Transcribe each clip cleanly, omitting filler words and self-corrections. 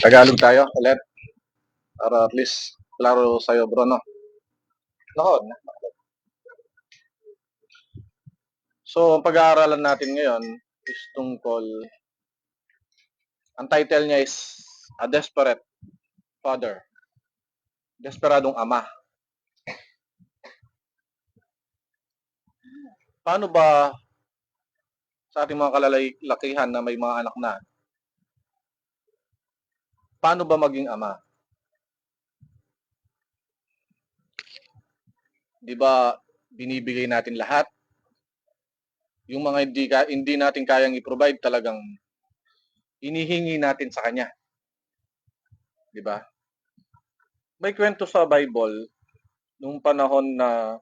Tagalog tayo ulit para at least klaro sa'yo bro, no? Nako. So, ang pag-aaralan natin ngayon is tungkol, ang title niya is A Desperate Father. Desperadong Ama. Paano ba sa ating mga kalalakihan na may mga anak na, paano ba maging ama? Di ba binibigay natin lahat? Yung mga hindi natin kayang i-provide, talagang inihingi natin sa kanya. Di ba? May kwento sa Bible nung panahon na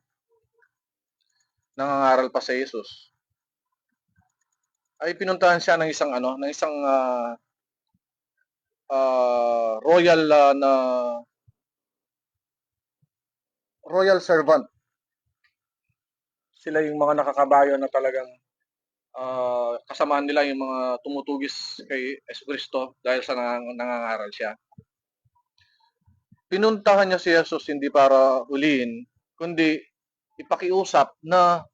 nangangaral pa si Jesus. Ay pinuntahan siya ng isang royal na royal servant. Sila yung mga nakakabayo na talagang kasamaan nila yung mga tumutugis kay Jesucristo dahil sa nangangaral siya. Pinuntahan niya si Jesus hindi para huliin, kundi ipakiusap na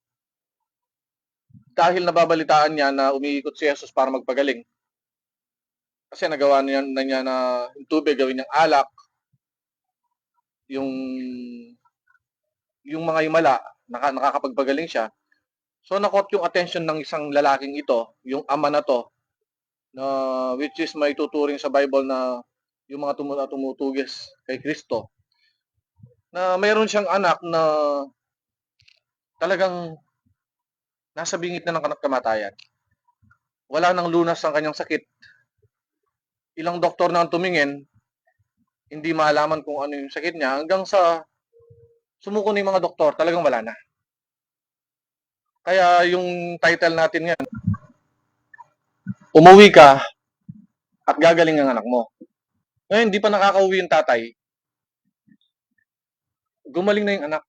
dahil nababalitaan niya na umiikot si Jesus para magpagaling. Kasi nagawa niya na yung tubig gawin niyang alak, yung mga himala, nakakapagpagaling siya. So nakot yung attention ng isang lalaking ito, yung ama na to, na which is may tuturing sa Bible na yung mga tumutugis kay Kristo, na mayroon siyang anak na talagang nasa bingit na ng kamatayan. Wala nang lunas ang kanyang sakit. Ilang doktor na ang tumingin, hindi malaman kung ano yung sakit niya, hanggang sa sumuko na yung mga doktor, talagang wala na. Kaya yung title natin ngayon, umuwi ka at gagaling ang anak mo. Ngayon, hindi pa nakakauwi yung tatay, gumaling na yung anak.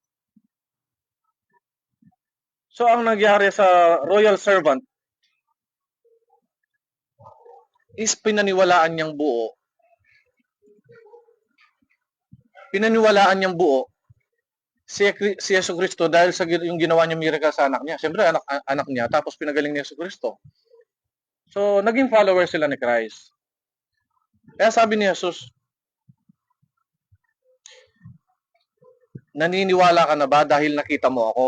So, ang nangyari sa royal servant is pinaniwalaan niyang buo. Pinaniwalaan niyang buo si Jesucristo dahil sa yung ginawa niya miracle sa anak niya. Siyempre, anak niya, tapos pinagaling ni Jesucristo. So, naging follower sila ni Christ. Kaya sabi ni Jesus, naniniwala ka na ba dahil nakita mo ako?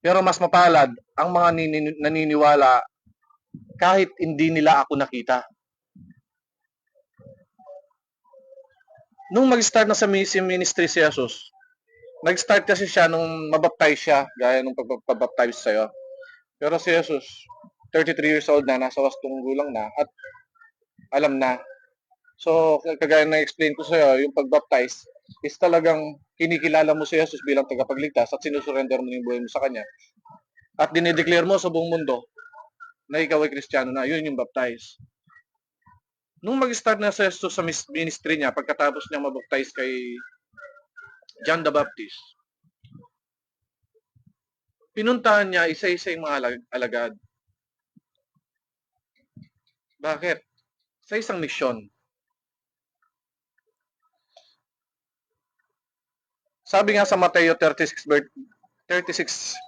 Pero mas mapalad ang mga naniniwala kahit hindi nila ako nakita. Nung mag-start na sa ministry si Jesus, nag-start kasi siya nung mabaptize siya, gaya nung pagpapabaptize sa'yo. Pero si Jesus, 33 years old na, nasa wastong gulang na, at alam na. So, kagaya na explain ko sa'yo, yung pagbaptize is talagang kinikilala mo si Jesus bilang tagapagligtas at sinusurrender mo yung buhay mo sa Kanya. At dinideclare mo sa buong mundo na ikaw ay Kristiyano na. Yun yung baptize. Nung mag-start na si Jesus sa ministry niya, pagkatapos niya mabaptize kay John the Baptist, pinuntahan niya isa-isa yung mga alagad. Bakit? Sa isang misyon. Sabi nga sa Mateo 36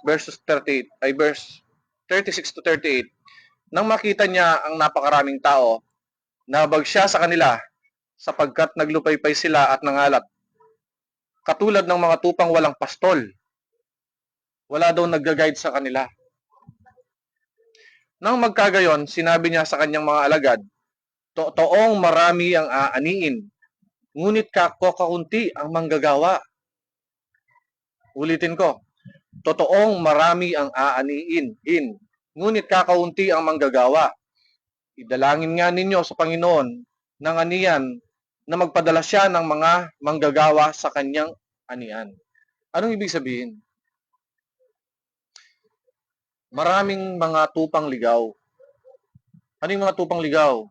verses 38, ay verse 36 to 38, nang makita niya ang napakaraming tao, nabag siya sa kanila sapagkat naglupaypay sila at nangalat. Katulad ng mga tupang walang pastol. Wala daw nagga-guide sa kanila. Nang magkagayon, sinabi niya sa kanyang mga alagad, totoong marami ang aaniin, ngunit kakaunti ang manggagawa. Ulitin ko, totoong marami ang aaniin, ngunit kakaunti ang manggagawa. Idalangin nga ninyo sa Panginoon ng aniyan na magpadala siya ng mga manggagawa sa kanyang aniyan. Anong ibig sabihin? Maraming mga tupang ligaw. Ano yung mga tupang ligaw?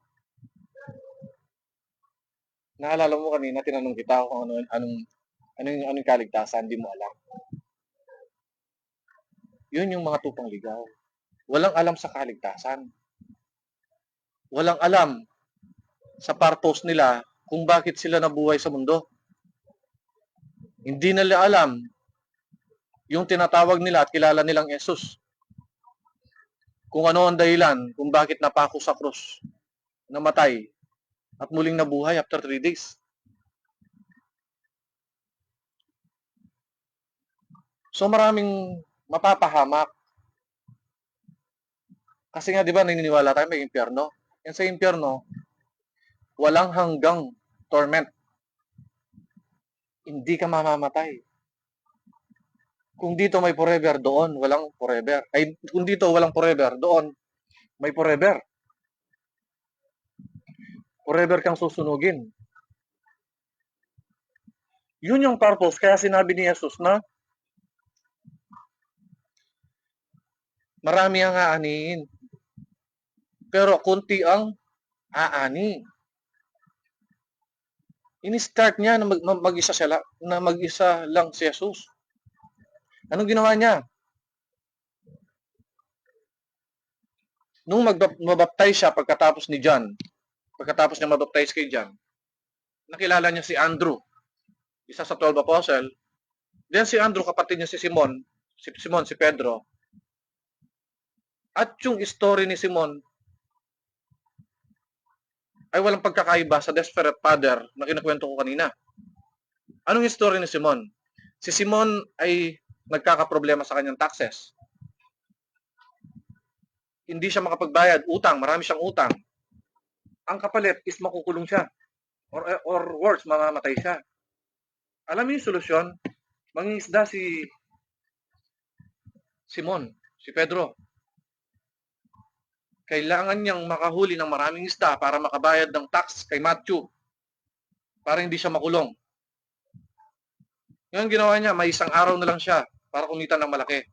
Naalala mo kanina, tinanong kita kung anong kaligtasan, hindi mo alam. Yun yung mga tupang ligaw. Walang alam sa kaligtasan. Walang alam sa purpose nila kung bakit sila nabuhay sa mundo. Hindi nila alam yung tinatawag nila at kilala nilang Jesus. Kung ano ang dahilan kung bakit napako sa krus, namatay, at muling nabuhay after 3 days. So maraming mapapahamak. Kasi nga 'di ba naniniwala tayo may impyerno. Yan sa impyerno, walang hanggang torment. Hindi ka mamamatay. Kung dito may forever, doon walang forever. Ay, kung dito walang forever, doon may forever. Forever kang susunugin. Yun yung purpose. Kaya sinabi ni Jesus na marami ang aanihin. Pero kunti ang aani. Ini-start niya na mag-isa siya na mag-isa lang si Jesus. Anong ginawa niya? Nung mabaptize siya pagkatapos ni John, pagkatapos niya mabaptize kay John, nakilala niya si Andrew, isa sa 12 apostle. Then si Andrew, kapatid niya si Simon, si Pedro. At yung story ni Simon ay walang pagkakaiba sa desperate father na kinukwento ko kanina. Anong story ni Simon? Si Simon ay nagkakaproblema sa kanyang taxes. Hindi siya makapagbayad, utang, marami siyang utang. Ang kapalit is makukulong siya. Or worse, mamamatay siya. Alam mo yung solusyon? Mangingisda si Simon, si Pedro. Kailangan niyang makahuli ng maraming isda para makabayad ng tax kay Matthew. Para hindi siya makulong. Ngayon ginawa niya, may isang araw na lang siya para kumita ng malaki.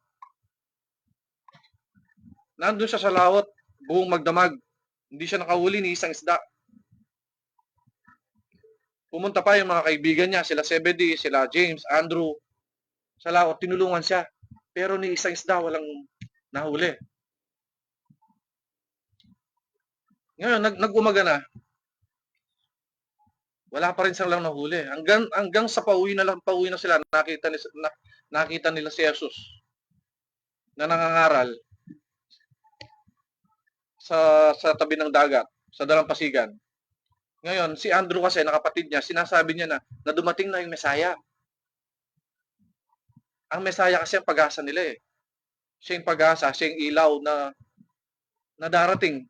Nandun siya sa lawot, buong magdamag. Hindi siya nakahuli ni isang isda. Pumunta pa yung mga kaibigan niya, sila Zebedee, sila James, Andrew. Sa lawot, tinulungan siya. Pero ni isang isda, walang nahuli. Ngayon, nag-umaga na. Wala pa rin silang nahuli. Hanggang sa pauwi na sila, nakita nila si Jesus na nangangaral sa tabi ng dagat, sa dalampasigan. Ngayon, si Andrew kasi, nakapatid niya, sinasabi niya na dumating na yung Mesaya. Ang Mesaya kasi ang pag-asa nila eh. Siya yung pag-asa, siya yung ilaw na darating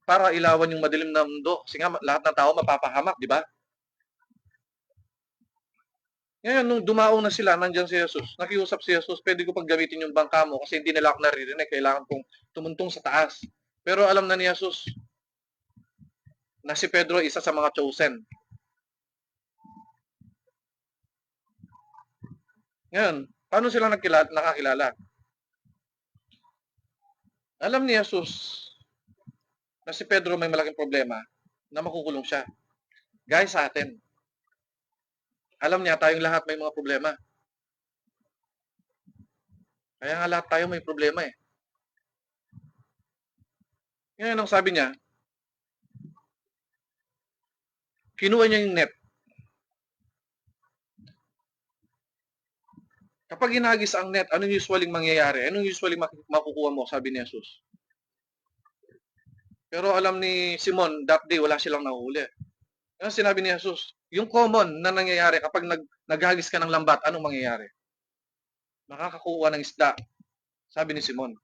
para ilawan yung madilim na mundo. Kasi nga, lahat ng tao mapapahamak, di ba? Ngayon, nung dumaong na sila, nandiyan si Jesus. Nakiusap si Jesus, pwede ko pag gamitin yung bangka mo kasi hindi nila ako naririnig. Kailangan kong tumuntong sa taas. Pero alam na ni Jesus na si Pedro isa sa mga chosen. Ngayon, paano sila nakakilala? Alam ni Jesus na si Pedro may malaking problema na makukulong siya. Guys, sa atin, alam niya tayong lahat may mga problema. Kaya nga lahat tayo may problema eh. Ngayon, ang sabi niya, kinuha niya yung net. Kapag ginagis ang net, anong usually mangyayari? Anong usually makukuha mo? Sabi ni Jesus. Pero alam ni Simon, that day wala silang nahuli. Ano sinabi ni Jesus? Yung common na nangyayari kapag naghagis ka ng lambat, anong mangyayari? Makakakuha ng isda. Sabi ni Simon.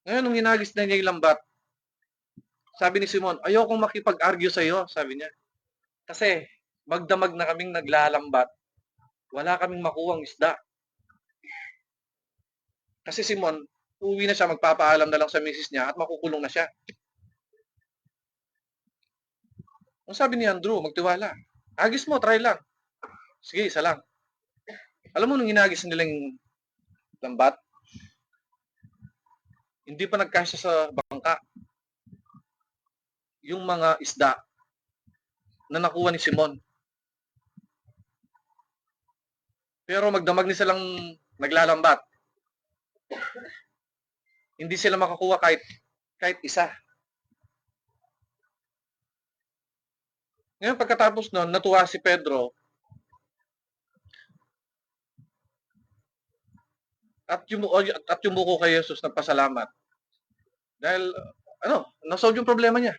Ngayon, nung hinagis na niya yung lambat, sabi ni Simon, ayokong makipag-argue sa iyo, sabi niya. Kasi magdamag na kaming naglalambat, wala kaming makuhang isda. Kasi Simon, uwi na siya, magpapaalam na lang sa misis niya at makukulong na siya. Ang sabi ni Andrew, magtiwala. Agis mo, try lang. Sige, isa lang. Alam mo, nung hinagis nila yung lambat, hindi pa nagkasya sa bangka yung mga isda na nakuha ni Simon. Pero magdamag ni silang naglalambat. Hindi sila makakuha kahit isa. Ngayon pagkatapos nun, natuwa si Pedro at yumuko kay Jesus ng pasalamat. Dahil, nasolve yung problema niya.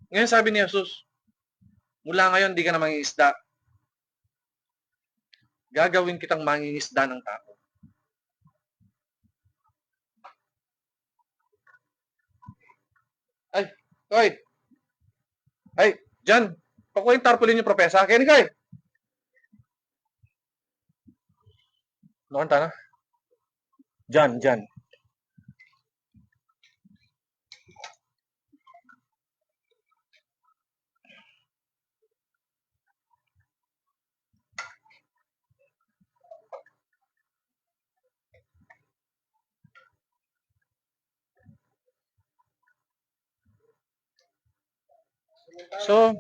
Ngayon sabi ni Jesus, mula ngayon, di ka na mangingisda. Gagawin kitang mangingisda ng tao. Ay, Koy! Ay, Jan! Pakuha yung tarpaulin yung propesa. Kaya ni Koy! Nakanta na? Jan. So,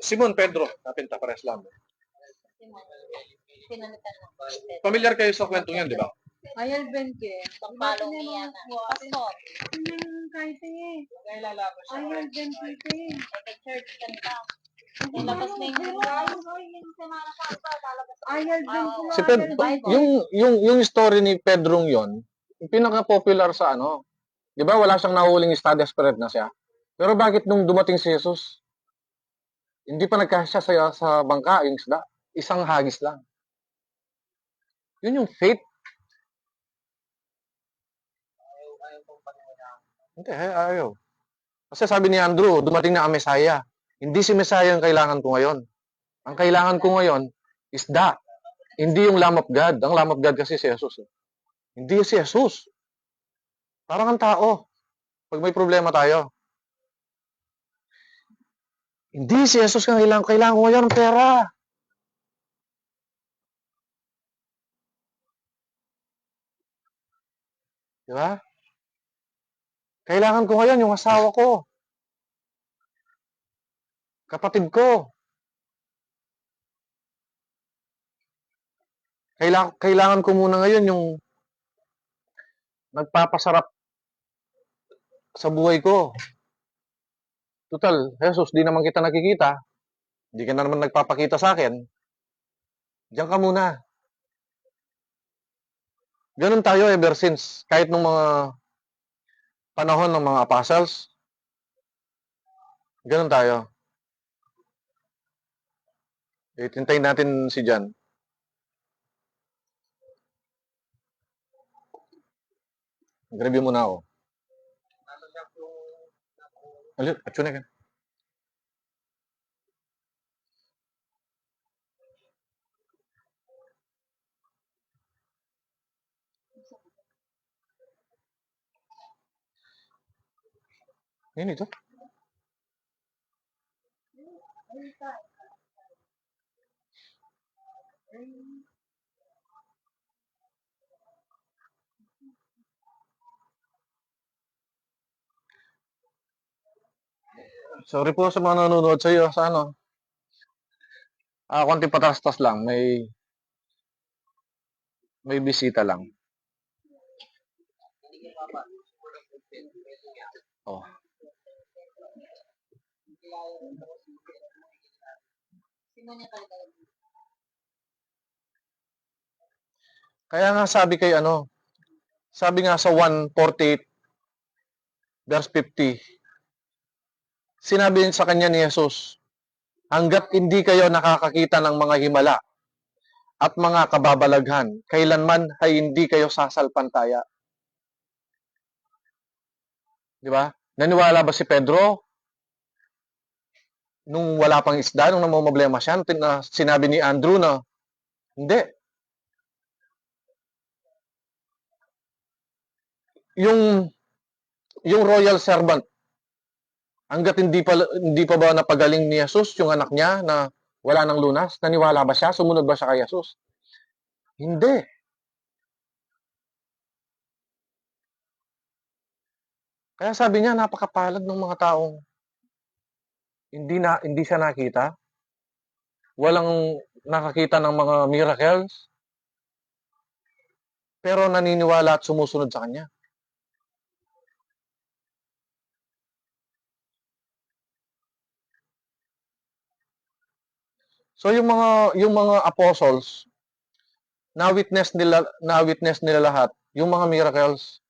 Simon, Pedro, napinta pares lang. Pamilyar kayo sa kwentong yan, di ba? Ayal benke. Pagpalong niya na. Pastor. Kahit eh. Ayal benke. Kay church kanta. Labas na yung Ayal benke. Si Pedro, yung story ni Pedrong yon, yung pinaka-popular sa ano, di ba wala siyang nahuling study spirit na siya? Pero bakit nung dumating si Jesus, hindi pa nagkasya sa bangka yung isda? Isang hagis lang. Yun yung faith. Hindi, ayaw. Kasi sabi ni Andrew, dumating na ang Messiah. Hindi si Messiah ang kailangan ko ngayon. Ang kailangan ko ngayon, isda. Hindi yung Lamb of God. Ang Lamb of God kasi si Jesus. Hindi si Jesus. Parang ang tao. Pag may problema tayo. Hindi si Jesus ang kailangan. Kailangan ko ngayon ng pera. Di ba? Kailangan ko ngayon yung asawa ko. Kapatid ko. Kailangan ko muna ngayon yung nagpapasarap sa buhay ko. Total, Jesus, di naman kita nakikita. Di ka na naman nagpapakita sa akin. Diyan ka muna. Ganun tayo ever since. Kahit nung mga panahon ng mga apostles. Ganun tayo. Tintayin natin si John. Mag-review muna ako. Alit, atsyo na ka. Yan ito. Sorry po sa mga nanonood sa iyo. Sa ano? Konting patastas lang. May bisita lang. Oh. Kaya nga sabi nga sa 1:48 verse 50, sinabi sa kanya ni Jesus, hanggat hindi kayo nakakakita ng mga himala at mga kababalaghan, kailanman ay hindi kayo sasalpantaya. Di ba? Naniwala ba si Pedro? Nung wala pang isda, nung namumblema siya, sinabi ni Andrew na, hindi. Yung royal servant, hanggat hindi pa ba napagaling ni Jesus, yung anak niya na wala nang lunas, naniwala ba siya? Sumunod ba siya kay Jesus? Hindi. Kaya sabi niya, napakapalad ng mga taong hindi siya nakita. Walang nakakita ng mga miracles. Pero naniniwala at sumusunod sa kanya. So yung mga apostles, na-witness nila lahat yung mga miracles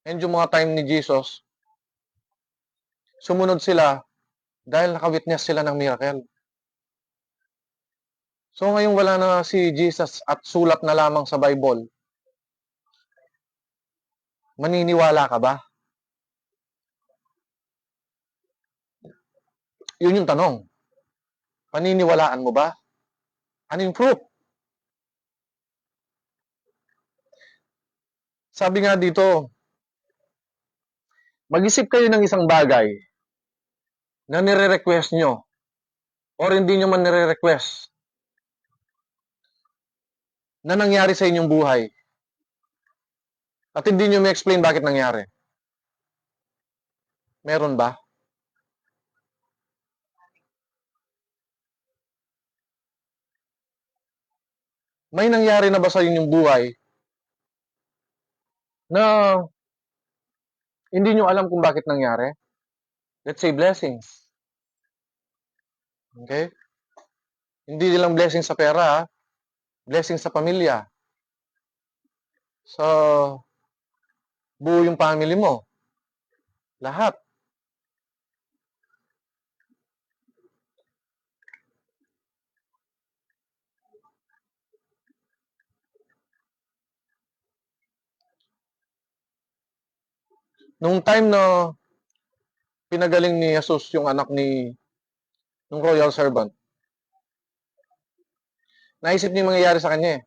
and yung mga time ni Jesus, sumunod sila dahil naka-witness sila ng miracle. So ngayon wala na si Jesus at sulat na lamang sa Bible. Maniniwala ka ba? Yun yung tanong. Paniniwalaan mo ba? Ano yung proof? Sabi nga dito, mag-isip kayo ng isang bagay na nire-request nyo or hindi nyo man nire-request na nangyari sa inyong buhay at hindi nyo ma-explain bakit nangyari. Meron ba? May nangyari na ba sa inyong buhay na hindi nyo alam kung bakit nangyari? Let's say blessings. Okay? Hindi lang blessing sa pera, blessing sa pamilya. Sa buo yung family mo. Lahat. Nung time na pinagaling ni Jesus yung anak ng royal servant, naisip niya yung mangyayari sa kanya eh.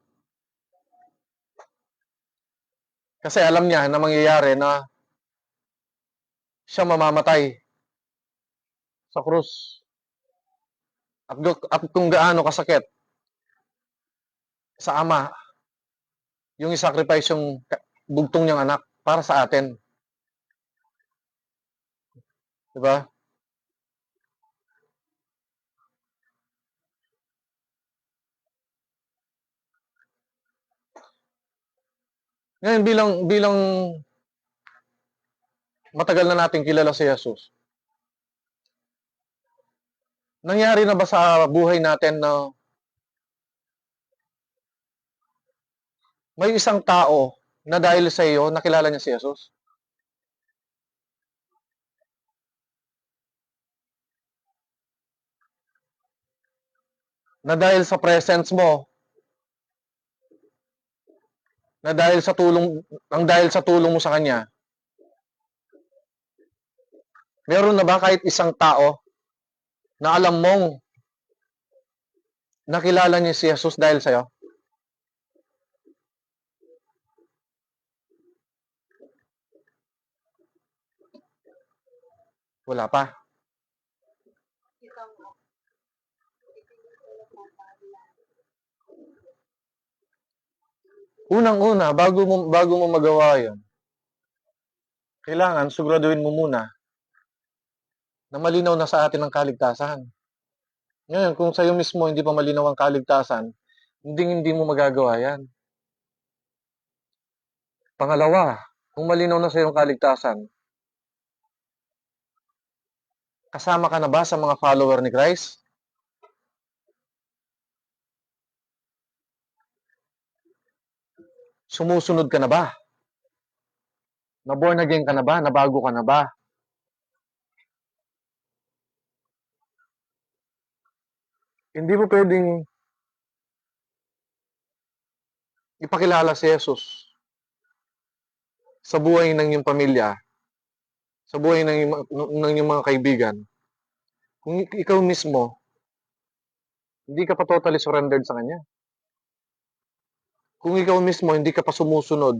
Kasi alam niya na mangyayari na siya mamamatay sa krus. At kung gaano kasakit sa ama yung isacrifice yung bugtong niyang anak para sa atin. Diba? Ngayon bilang matagal na nating kilala si Jesus. Nangyari na ba sa buhay natin na may isang tao na dahil sa iyo nakilala niya si Jesus? Na dahil sa presence mo, na dahil sa tulong mo sa kanya, meron na ba kahit isang tao na alam mong nakilala niya si Jesus dahil sa'yo? Wala pa. Unang-una, bago mo magawa yun, kailangan siguraduhin mo muna na malinaw na sa atin ang kaligtasan. Ngayon, kung sa'yo mismo hindi pa malinaw ang kaligtasan, hindi mo magagawa yan. Pangalawa, kung malinaw na sa'yo ang kaligtasan, kasama ka na ba sa mga follower ni Christ? Sumusunod ka na ba? Na born again ka na ba? Nabago ka na ba? Hindi mo pwedeng ipakilala si Jesus sa buhay ng iyong pamilya, sa buhay ng iyong mga kaibigan, kung ikaw mismo, hindi ka pa totally surrendered sa Kanya. Kung ikaw mismo, hindi ka pa sumusunod,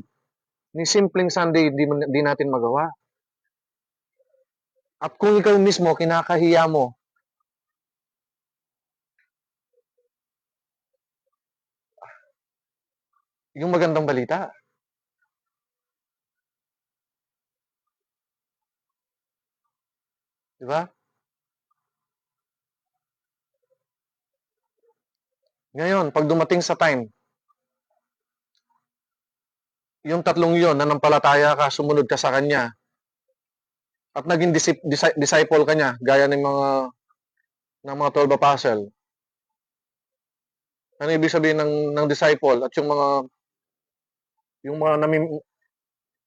ni simpleng Sunday, di natin magawa. At kung ikaw mismo, kinakahiya mo, yung magandang balita. Diba? Ngayon, pag dumating sa time, yung tatlong yon, nanampalataya ka, sumunod ka sa Kanya, at naging disciple ka niya, gaya ng mga 12 apostle, Ano ibig sabihin ng disciple at yung mga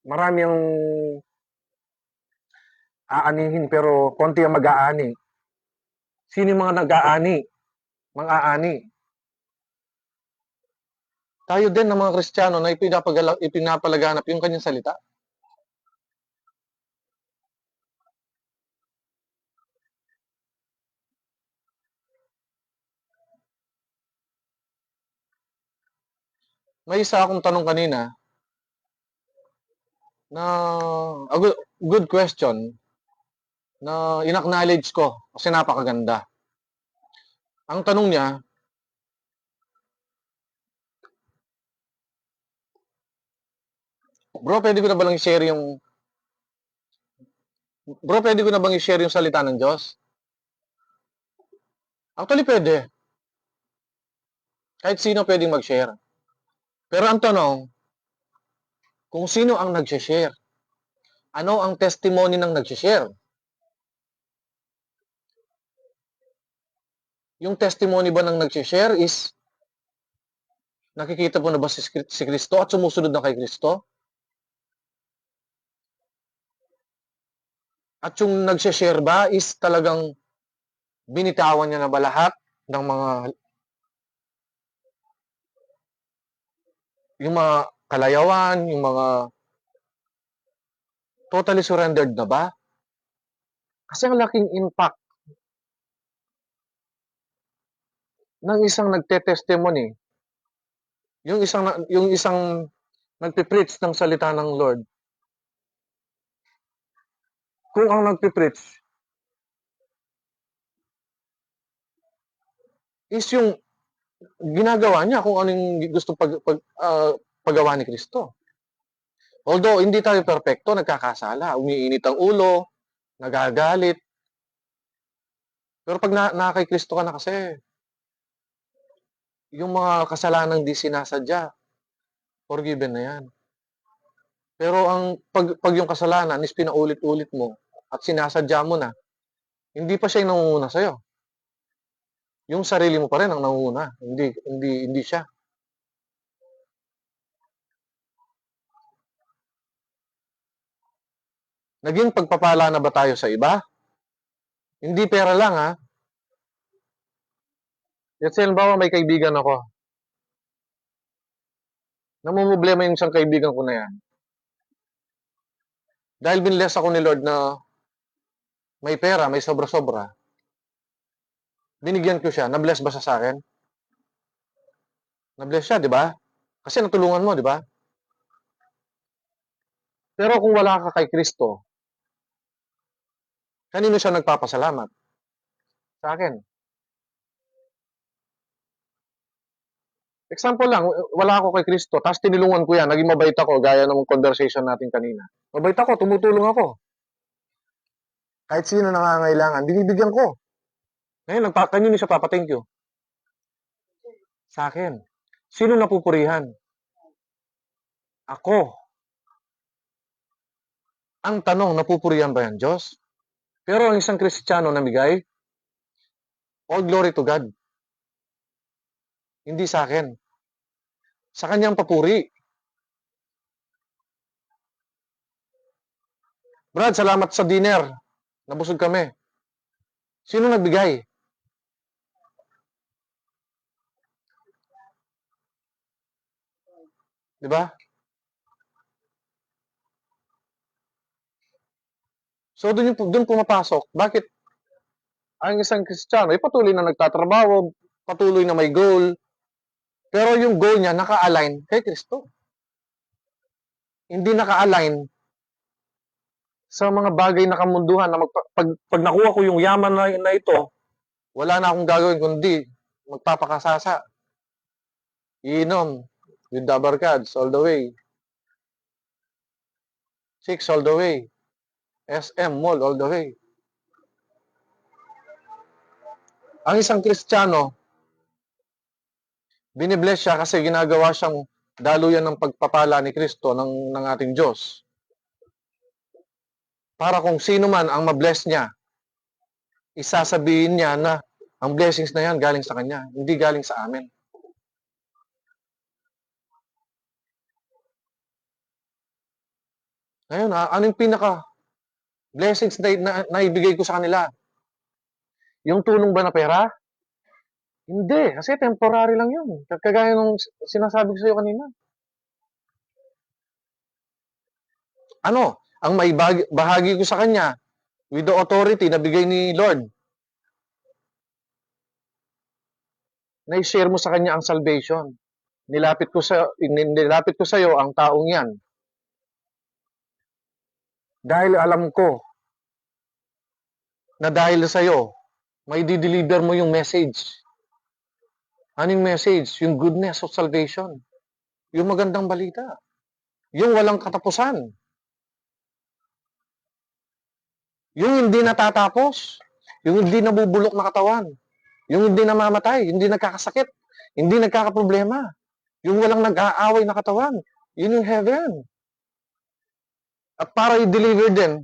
marami ang aanihin pero konti ang mag-aani. Sino yung mga nag-aani? Mang-aani. Tayo din ng mga Kristiyano na ipinapalaganap yung kanyang salita. May isa akong tanong kanina na good question na in-acknowledge ko kasi napakaganda. Ang tanong niya, pwede ko na ba lang i-share yung salita ng Diyos? Actually, pwede. Kahit sino pwedeng mag-share. Pero ang tanong, kung sino ang nag-share? Ano ang testimony ng nag-share? Yung testimony ba ng nag-share is nakikita mo na ba si Kristo at sumusunod na kay Kristo? At yung nag-share ba is talagang binitawan niya na ba lahat ng yung mga kalayawan, yung mga totally surrendered na ba? Kasi ang laking impact ng isang nagte-testimony, yung isang nagpe-preach ng salita ng Lord. Kung ang nagpe-preach is yung ginagawa niya kung anong gusto paggawa ni Kristo. Although hindi tayo perpekto, nagkakasala, umiinit ang ulo, nagagalit. Pero pag na kay Kristo ka na kasi, yung mga kasalanang di sinasadya, forgiven na yan. Pero pag yung kasalanan is pinaulit-ulit mo at sinasadya mo na, hindi pa siya yung nangunguna sa'yo. Yung sarili mo pa rin ang nangunguna, hindi siya. Naging pagpapala na ba tayo sa iba? Hindi pera lang, ha? Let's say, halimbawa may kaibigan ako. Namumblema yung isang kaibigan ko na yan. Dahil binless ako ni Lord na may pera, may sobra-sobra, binigyan ko siya. Na-bless ba siya sa akin? Na-bless siya, di ba? Kasi natulungan mo, di ba? Pero kung wala ka kay Kristo, kanino siya nagpapasalamat? Sa akin. Example lang, wala ako kay Kristo, tapos tinulungan ko yan, naging mabait ako, gaya ng conversation natin kanina. Mabait ako, tumutulong ako. Kahit sino nangangailangan, binibigyan ko. Ngayon, kanino siya thank you? Sa akin. Sino napupurihan? Ako. Ang tanong, napupurihan ba yan, Diyos? Pero ang isang Kristiyano namigay, all glory to God. Hindi sa akin. Sa kanyang papuri. Brad, salamat sa dinner. Nabusog kami. Sino nagbigay? Di ba? So, doon pumapasok. Bakit ang isang Kristiyano ay patuloy na nagtatrabaho, patuloy na may goal, pero yung goal niya naka-align kay Kristo. Hindi naka-align sa mga bagay na kamunduhan na pag nakuha ko yung yaman na ito, wala na akong gagawin kundi magpapakasasa. Iinom with the barkads all the way. 6 all the way. SM Mall all the way. Ang isang Kristiyano, binibless siya kasi ginagawa siyang daluyan ng pagpapala ni Kristo ng ating Diyos. Para kung sino man ang mabless niya, isasabihin niya na ang blessings na yan galing sa Kanya, hindi galing sa amin. Ngayon, ano yung pinaka blessings na naibigay ko sa kanila? Yung tulong ba na pera? Hindi, kasi temporary lang yun. Kagaya nung sinasabi ko sa'yo kanina. Ano, ang bahagi ko sa kanya with the authority na bigay ni Lord, na i-share mo sa kanya ang salvation. Nilapit ko sa iyo ang taong 'yan dahil alam ko na dahil sa iyo may di-deliver mo yung message. Anong message? Yung goodness of salvation. Yung magandang balita. Yung walang katapusan. Yung hindi natatapos. Yung hindi nabubulok na katawan. Yung hindi namamatay. Hindi nagkakasakit. Hindi nagkakaproblema. Yung walang nag-aaway na katawan. Yun yung heaven. At para i-deliver din,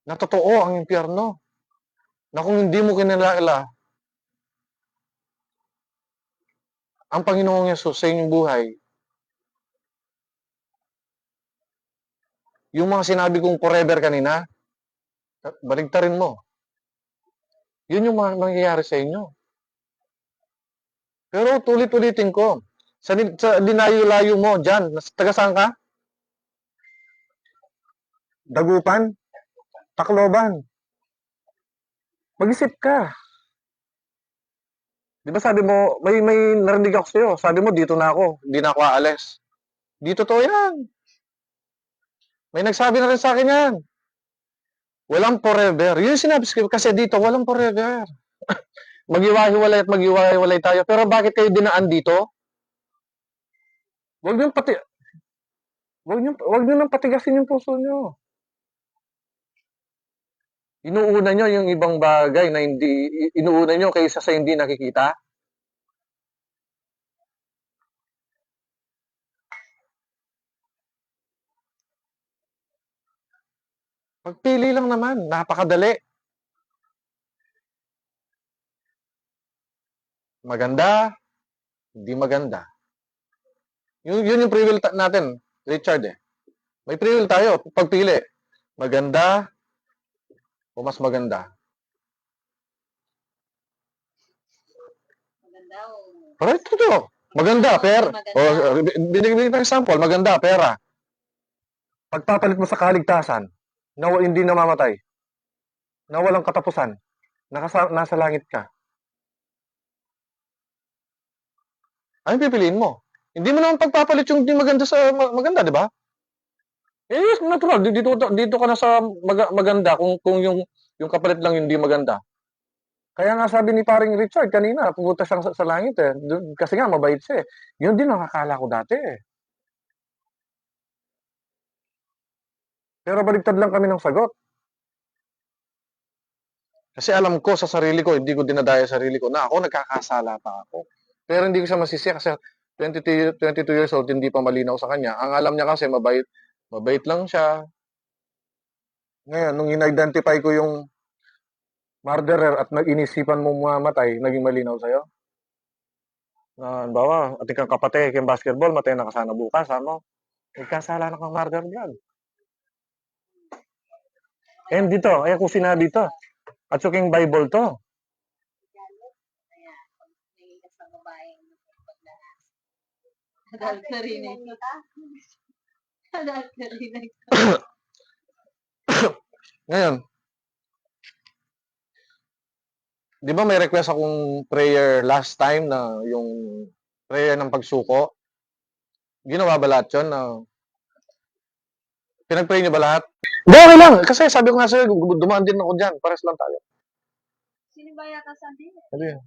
na totoo ang impyerno. Na kung hindi mo kinalaala ang Panginoong Yesus sa inyong buhay, yung mga sinabi kong forever kanina, baligtarin mo. Yun yung mangyayari sa inyo. Pero tulit-ulitin ko, sa dinayo-layo mo dyan, taga saan ka? Dagupan? Tacloban? Mag-isip ka. Di ba sabi mo, may narinig ako sa'yo. Sabi mo, dito na ako. Hindi na ako aalis. Dito to yan. May nagsabi na rin sa akin yan. Walang forever. Yun yung sinabi ko kasi dito, walang forever. Mag-iwahiwalay at mag-iwahiwalay tayo. Pero bakit kayo dinaan dito? Huwag niyo nang patigasin yung puso niyo. Inuuna niyo yung ibang bagay na inuuna niyo kaysa sa hindi nakikita. Pagpili lang naman, napakadali. Maganda, hindi maganda. Yun yung free will natin, Richard eh. May free will tayo, pagpili. Maganda o mas maganda. Maganda o... Pero ito. Maganda, pera. Binigyan ng example, maganda, pera. Pagpapalit mo sa kaligtasan, na hindi namamatay, na walang katapusan, nasa langit ka. Ano pipiliin mo? Hindi mo naman pagpapalit yung di maganda sa maganda, di ba? Eh, natural. Dito ka na sa maganda kung yung kapalit lang yung di maganda. Kaya nga sabi ni paring Richard kanina, pupunta siya sa langit eh. Kasi nga, mabait siya eh. Yun din ang akala ko dati eh. Pero baliktad lang kami ng sagot. Kasi alam ko sa sarili ko, hindi ko dinadaya sa sarili ko na ako nagkakasala pa ako. Pero hindi ko siya masisiya kasi 22 years old, hindi pa malinaw sa kanya. Ang alam niya kasi mabait lang siya. Ngayon, nung in-identify ko yung murderer at nag-inisipan mo mamatay, naging malinaw sa'yo? Halimbawa, ating kang kapatid kayong basketball, matay na ka sana bukas, ano? Nagkasala na kang murder blood. And dito, ay kung sinabi to, at suking Bible to. Kaya, pag nangigas ng babaeng paglalas. Adultery na ito. Adultery na ito. Ngayon, di ba may request akong prayer last time na yung prayer ng pagsuko? Ginawa ba lahat yun? Pinag-pray niyo ba lahat? Hindi, okay lang. Kasi sabi ko nga sa'yo, dumaan din ako dyan. Pares lang tayo. Sino ba yata sa atin? Sabi yan.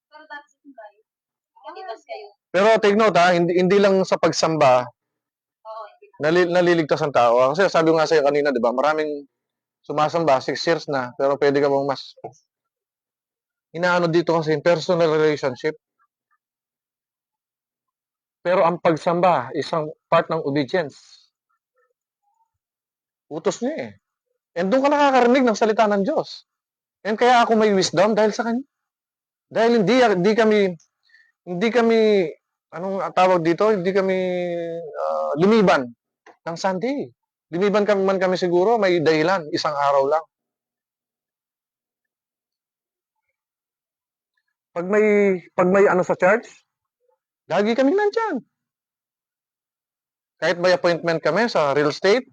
Pero dati sa bahay. Nakibas kayo. Pero take note ha, hindi lang sa pagsamba Oo, hindi. naliligtas ang tao. Kasi sabi ko nga sa'yo kanina, di ba, maraming sumasamba, 6 years na, pero pwede ka bang mas inaano dito kasi personal relationship. Pero ang pagsamba, isang part ng obedience. Utos niya eh. And doon ka nakakarinig ng salita ng Diyos. And kaya ako may wisdom dahil sa kanya. Dahil hindi kami, anong tawag dito? Hindi kami lumiban ng Sunday. Lumiban man kami siguro, may dahilan, isang araw lang. Pag may ano sa church, lagi kami nandyan. Kahit may appointment kami sa real estate,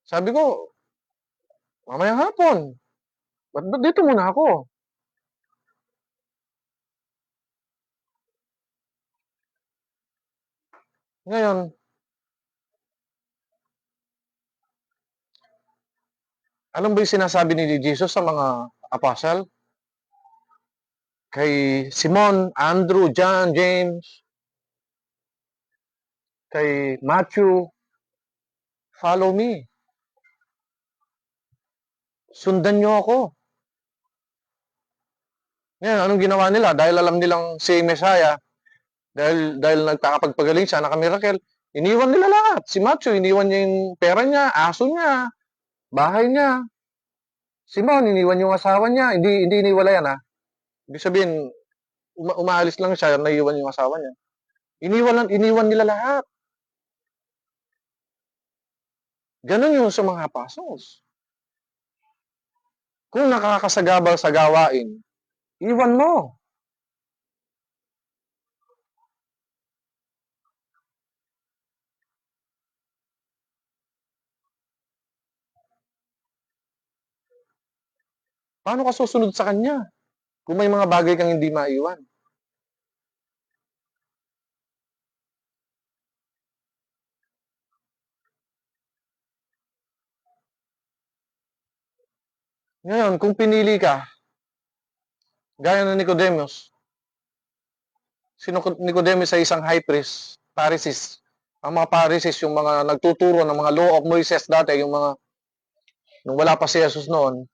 sabi ko, mamayang hapon, ba't dito muna ako? Ngayon, alam ba yung sinasabi ni Jesus sa mga apostle? Kay Simon, Andrew, John, James, kay Matthew, follow me. Sundan niyo ako. Ngayon, anong ginawa nila? Dahil alam nilang si Messiah, dahil nagkakapagpagaling siya, nakamiracle, iniwan nila lahat. Si Matthew, iniwan niya yung pera niya, aso niya, bahay niya. Simon, iniwan yung asawa niya. Hindi iniwala yan, ha? Ibig sabihin, umaalis lang siya, naiwan yung asawa niya. Iniwan nila lahat. Ganon yung sa mga apostles. Kung nakakasagabal sa gawain, iwan mo. Paano ka susunod sa kanya kung may mga bagay kang hindi maiwan? Ngayon, kung pinili ka, gaya ng Nicodemus, sino Nicodemus ay isang high priest, Pharisees. Ang mga Pharisees, yung mga nagtuturo ng mga law of Moses dati, yung mga, nung wala pa si Jesus noon,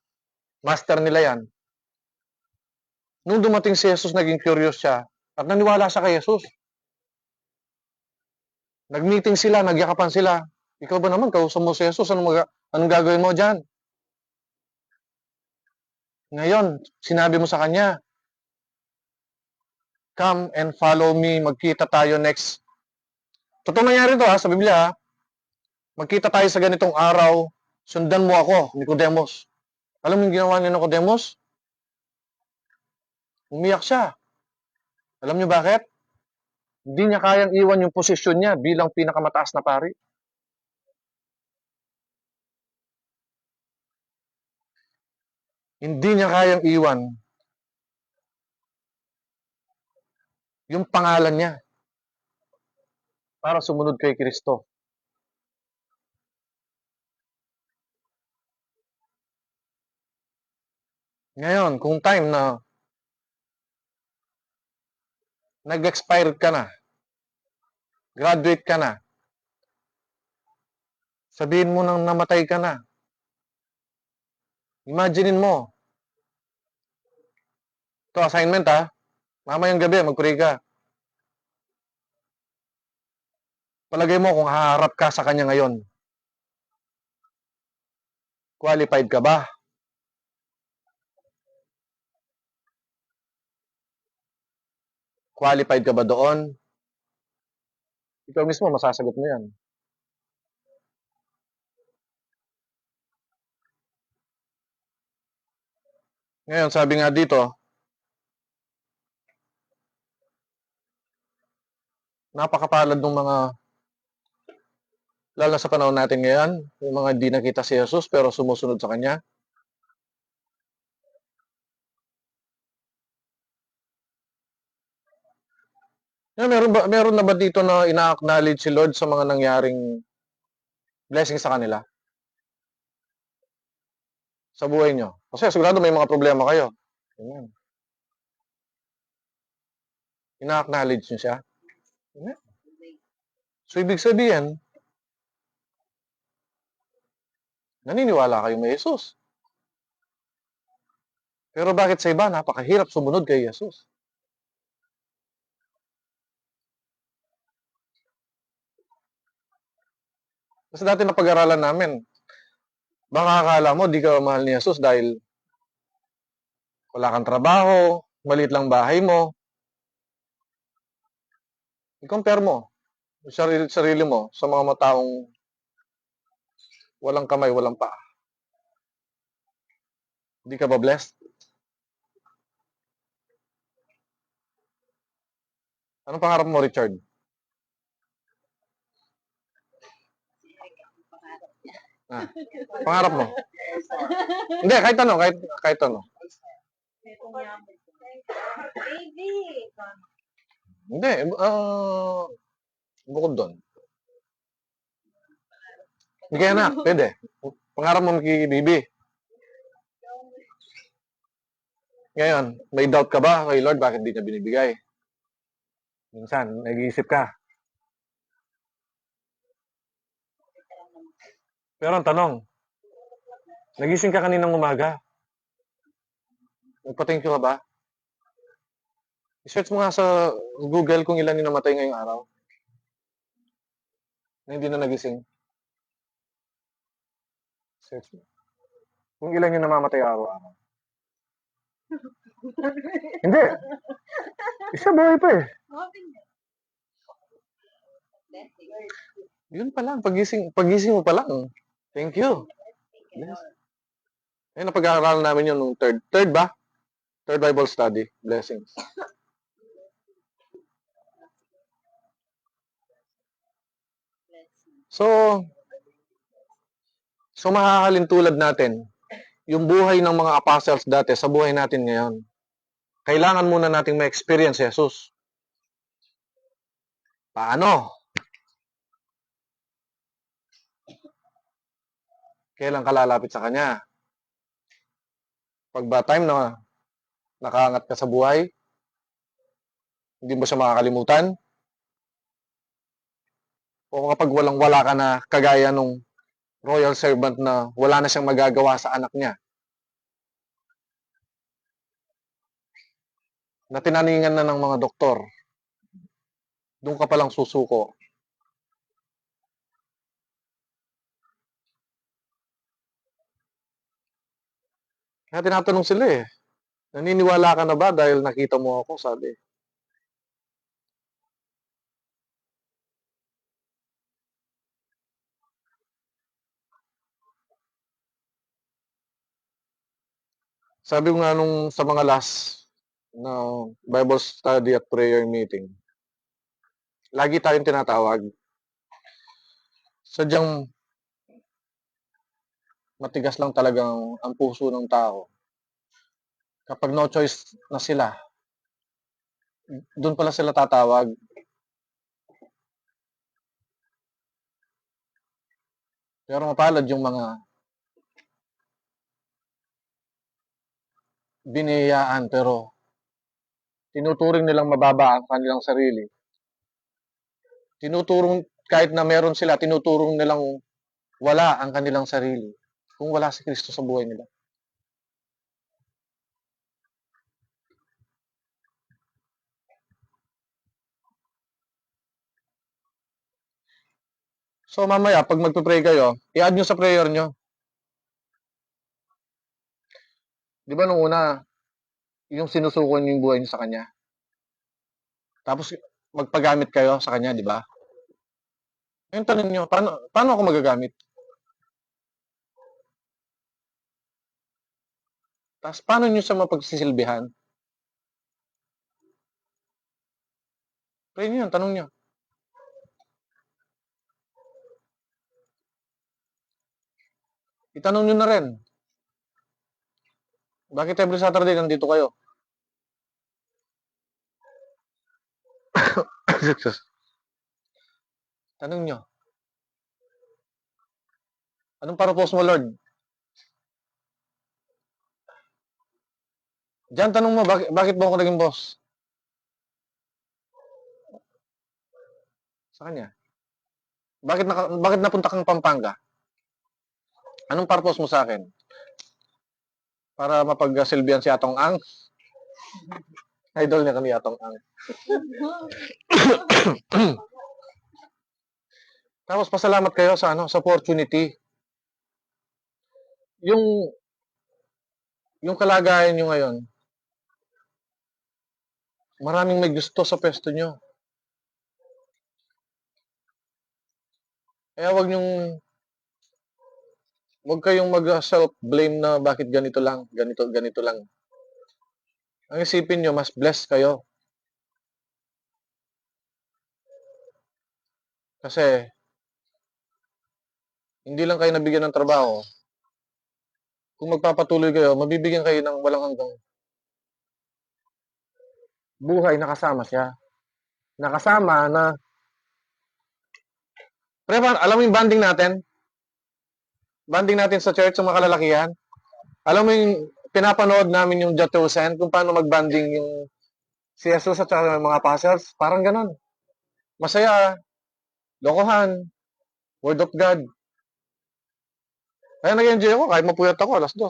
master nila yan. Nung dumating si Jesus, naging curious siya at naniwala siya kay Jesus. Nag-meeting sila, nagyakapan sila. Ikaw ba naman, kausap mo si Jesus, anong gagawin mo dyan? Ngayon, sinabi mo sa kanya, come and follow me, magkita tayo next. Totoo nangyari to sa Biblia. Magkita tayo sa ganitong araw, sundan mo ako, Nicodemus. Alam mo yung ginawa ni Nicodemus? Umiyak siya. Alam niyo bakit? Hindi niya kayang iwan yung posisyon niya bilang pinakamataas na pari. Hindi niya kayang iwan yung pangalan niya para sumunod kay Kristo. Ngayon, kung time na nag-expire ka na, graduate ka na, sabihin mo nang namatay ka na, imaginein mo, ito assignment mamayang gabi, mag-pray ka. Palagay mo kung haharap ka sa kanya ngayon. Qualified ka ba? Qualified ka ba doon? Ikaw mismo, masasagot mo yan. Ngayon, sabi nga dito, napakapalad ng mga, lalo na sa panahon natin ngayon, yung mga hindi nakita si Jesus pero sumusunod sa Kanya. Meron na ba dito na ina-acknowledge si Lord sa mga nangyaring blessing sa kanila? Sa buhay nyo? Kasi sigurado may mga problema kayo. Amen. Ina-acknowledge nyo siya? Amen. So, ibig sabihin, naniniwala kayo may Jesus. Pero bakit sa iba, napakahirap sumunod kay Jesus? Kasi dati na pag-aralan namin, baka akala mo di ka mahal ni Jesus dahil wala kang trabaho, maliit lang bahay mo. I-compare mo yung sarili mo sa mga taong walang kamay, walang paa. Hindi ka ba blessed? Anong pangarap mo, Richard? Ah, pangarap mo? Hindi, kahit ano, kahit ano. Baby! Hindi, bukod doon. Hindi kaya anak, pwede. Pangarap mo makikibibi. Ngayon, may doubt ka ba kay Lord bakit di niya binibigay? Minsan, nag-iisip ka. Pero ang tanong, nagising ka kaninang umaga? Nagpa-thank you ka ba? I-search mo nga sa Google kung ilan yung namatay ngayong araw. Na hindi na nagising. Search mo. Kung ilan yung namamatay araw-araw. Hindi. Isa buhay pa eh. Yun pa lang. Pagising mo pa lang. Thank you. Yes. Eh, napag-aaralan namin yun nung third. Third ba? Third Bible study. Blessings. So makakalin tulad natin, yung buhay ng mga apostles dati sa buhay natin ngayon. Kailangan muna nating ma-experience si Jesus. Paano? Kailan ka lalapit sa Kanya? Pag ba time na nakaangat ka sa buhay, hindi mo siya makakalimutan? O kapag walang-wala ka na kagaya nung royal servant na wala na siyang magagawa sa anak niya, na tinaningan na ng mga doktor, doon ka palang susuko. Kaya tinatanong sila eh, naniniwala ka na ba dahil nakita mo ako, sabi. Sabi ko nga nung sa mga last na Bible study at prayer meeting, lagi tayong tinatawag. Sadyang matigas lang talagang ang puso ng tao. Kapag no choice na sila, doon pala sila tatawag. Pero mapalad yung mga biniyayaan pero tinuturing nilang mababa ang kanilang sarili. Kahit na meron sila, tinuturong nilang wala ang kanilang sarili kung wala si Kristo sa buhay nila. So mamaya, pag magpe-pray kayo, i-add nyo sa prayer nyo. Di ba nung una, yung sinusuko nyo yung buhay nyo sa Kanya? Tapos magpagamit kayo sa Kanya, di ba? Yung tanong nyo, paano ako magagamit? Tapos paano nyo siya mapagsisilbihan? Pray nyo yun, tanong nyo. Itanong nyo na rin. Bakit every Saturday nandito kayo? Tanong nyo. Anong purpose mo, Lord? Diyan, tanong mo, bakit mo ako naging boss? Sa Kanya. Bakit napunta kang Pampanga? Anong purpose mo sa akin? Para mapagsilbihan si Atong Ang? Idol niya kami, Atong Ang. Tapos pasalamat kayo sa sa opportunity. Yung kalagayan nyo ngayon, Maraming may gusto sa pwesto nyo. Kaya wag kayong mag-self-blame na bakit ganito lang, ganito lang. Ang isipin nyo, mas blessed kayo. Kasi, hindi lang kayo nabigyan ng trabaho. Kung magpapatuloy kayo, mabibigyan kayo ng walang hanggang buhay na kasama siya. Nakasama na, pre, alam mo yung banding natin? Banding natin sa church, sa mga kalalakihan? Alam mo yung pinapanood namin yung Jatusen, kung paano magbanding yung si Jesus at saka yung mga apostles? Parang ganon. Masaya, lokohan, word of God. Kaya nag-enjoy ako, kahit mapuyat ako, alas 2.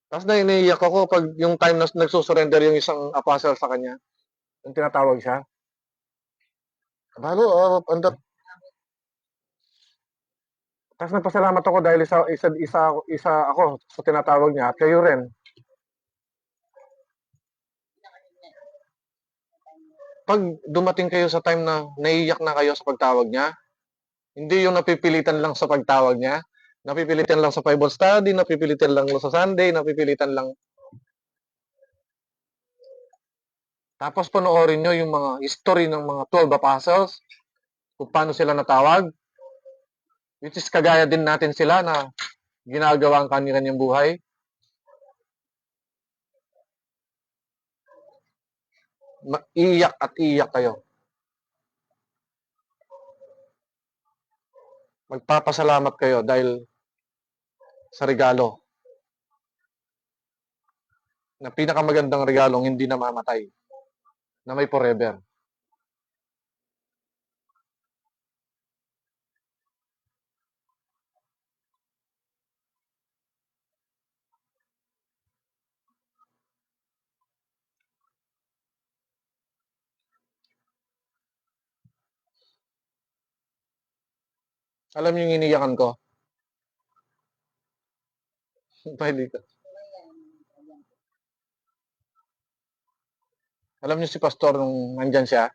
Tapos naiiyak ako pag yung time na nagsusurrender yung isang apostle sa kanya, yung tinatawag siya. Balo, tapos nagpasalamat ako dahil isa ako sa tinatawag niya at kayo rin. Pag dumating kayo sa time na naiiyak na kayo sa pagtawag niya, hindi yung napipilitan lang sa pagtawag niya, napipilitan lang sa Bible study, napipilitan lang sa Sunday, napipilitan lang. Tapos panoorin nyo yung mga history ng mga 12 apostles, kung paano sila natawag, which is kagaya din natin sila na ginagawa ang kanilang buhay. Iiyak at iiyak kayo. Magpapasalamat kayo dahil sa regalo. Na pinakamagandang regalong hindi namamatay. Na may forever. Alam niyo yung iniyakan ko? Pwede ka. Alam niyo si pastor nung nandyan siya,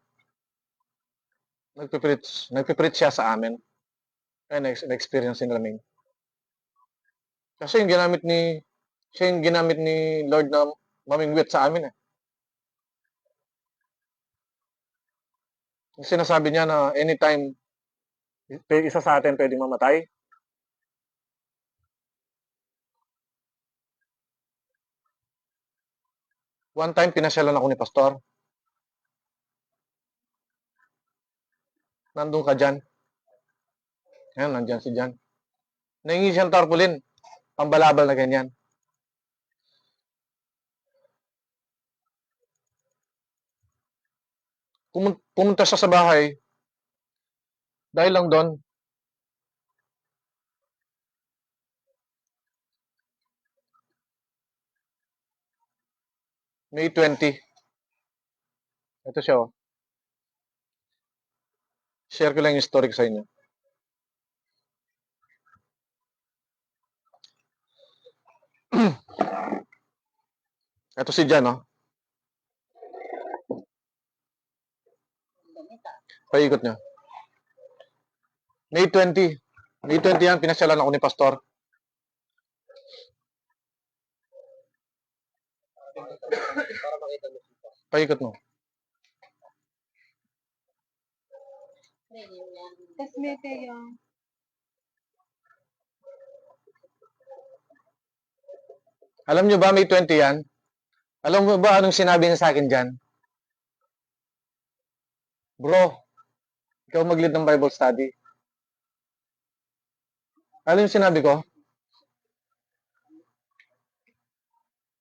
nagpipreach siya sa amin. Kaya na-experience din namin. Kasi siya yung ginamit ni Lord na mamingwit sa amin eh. Yung sinasabi niya na anytime isa sa atin pwedeng mamatay. One time, pinasyalan ako ni pastor. Nandun ka dyan. Ngayon, nandyan si Jan. Nahingi siyang tarpaulin. Pambalabal na ganyan. Pumunta siya sa bahay. Dahil lang doon. May 20. Ito siya oh. Share ko lang yung story ko sa inyo. Ito si Jan oh. Paikot niya. May 20. May 20 yan, pinasyalan ako ni pastor. Paikot mo. Tapos may yung Alam nyo ba may 20 yan? Alam mo ba anong sinabi niya sa akin dyan? Bro, ikaw mag-lead ng Bible study. Alam yung sinabi ko?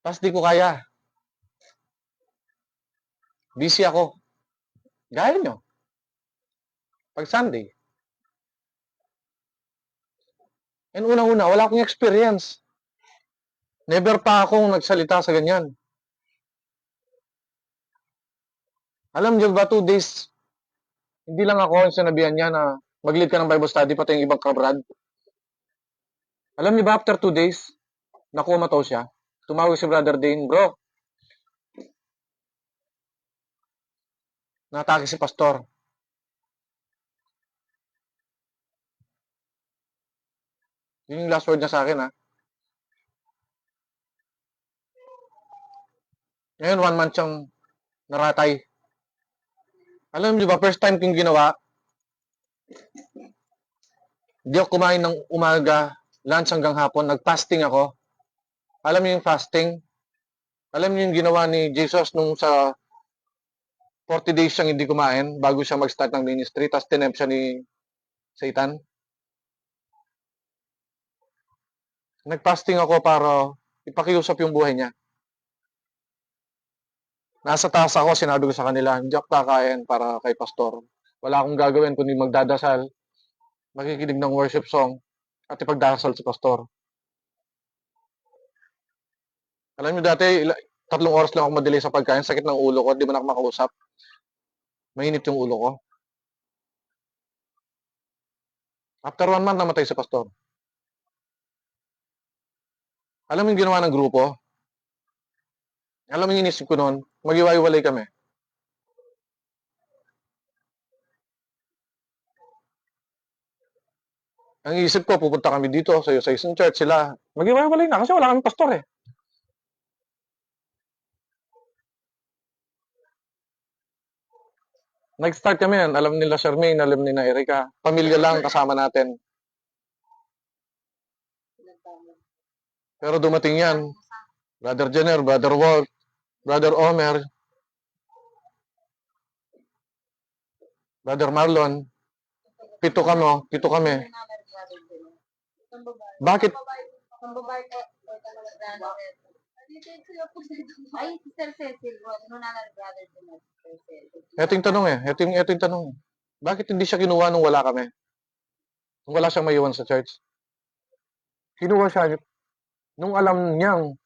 Tapos di ko kaya. Busy ako. Gaya nyo. Pag Sunday. And unang-una, wala akong experience. Never pa akong nagsalita sa ganyan. Alam niyo ba, 2 days, hindi lang ako yung sinabihan niya na mag-lead ka ng Bible study, pati yung ibang kabrad. Alam niyo ba, after 2 days, nakumataw siya. Tumawag si Brother Dane, bro, Natake si pastor. Yun yung last word niya sa akin, ha. Ngayon, 1 month siyang naratay. Alam niyo ba, first time kong ginawa, di ako kumain ng umaga, lunch hanggang hapon, nag-fasting ako. Alam niyo yung fasting? Alam niyo yung ginawa ni Jesus nung sa 40 days siyang hindi kumain bago siya mag-start ng ministry, tapos tinempt siya ni Satan? Nag-fasting ako para ipakiusap yung buhay niya. Nasa taas ako, sinabi ko sa kanila, hindi ako kakain para kay pastor. Wala akong gagawin kundi magdadasal, makikinig ng worship song, at ipagdasal si pastor. Alam niyo dati, 3 oras lang ako madelay sa pagkain, sakit ng ulo ko, di man ako makausap. Mainit yung ulo ko. After 1 month, namatay si pastor. Alam mo yung ginawa ng grupo? Alam mo yung inisip ko noon? Mag-iwalay kami. Ang isip ko, pupunta kami dito sa isang church sila. Mag-iwalay na kasi wala kami pastor eh. Nag-start kami yan. Alam nila Charmaine, alam nila Erika. Pamilya lang kasama natin. Pero dumating yan. Brother Jenner, Brother Walt, Brother Omer, Brother Marlon. 7 kami. Bakit? Ang babae ko, ay, Sister Cecil, nung brother din na Sister Cecil. Ito yung tanong eh. Ito yung tanong. Bakit hindi siya kinuha nung wala kami? Nung wala siyang maiwan sa church? Kinuha siya nung alam niyang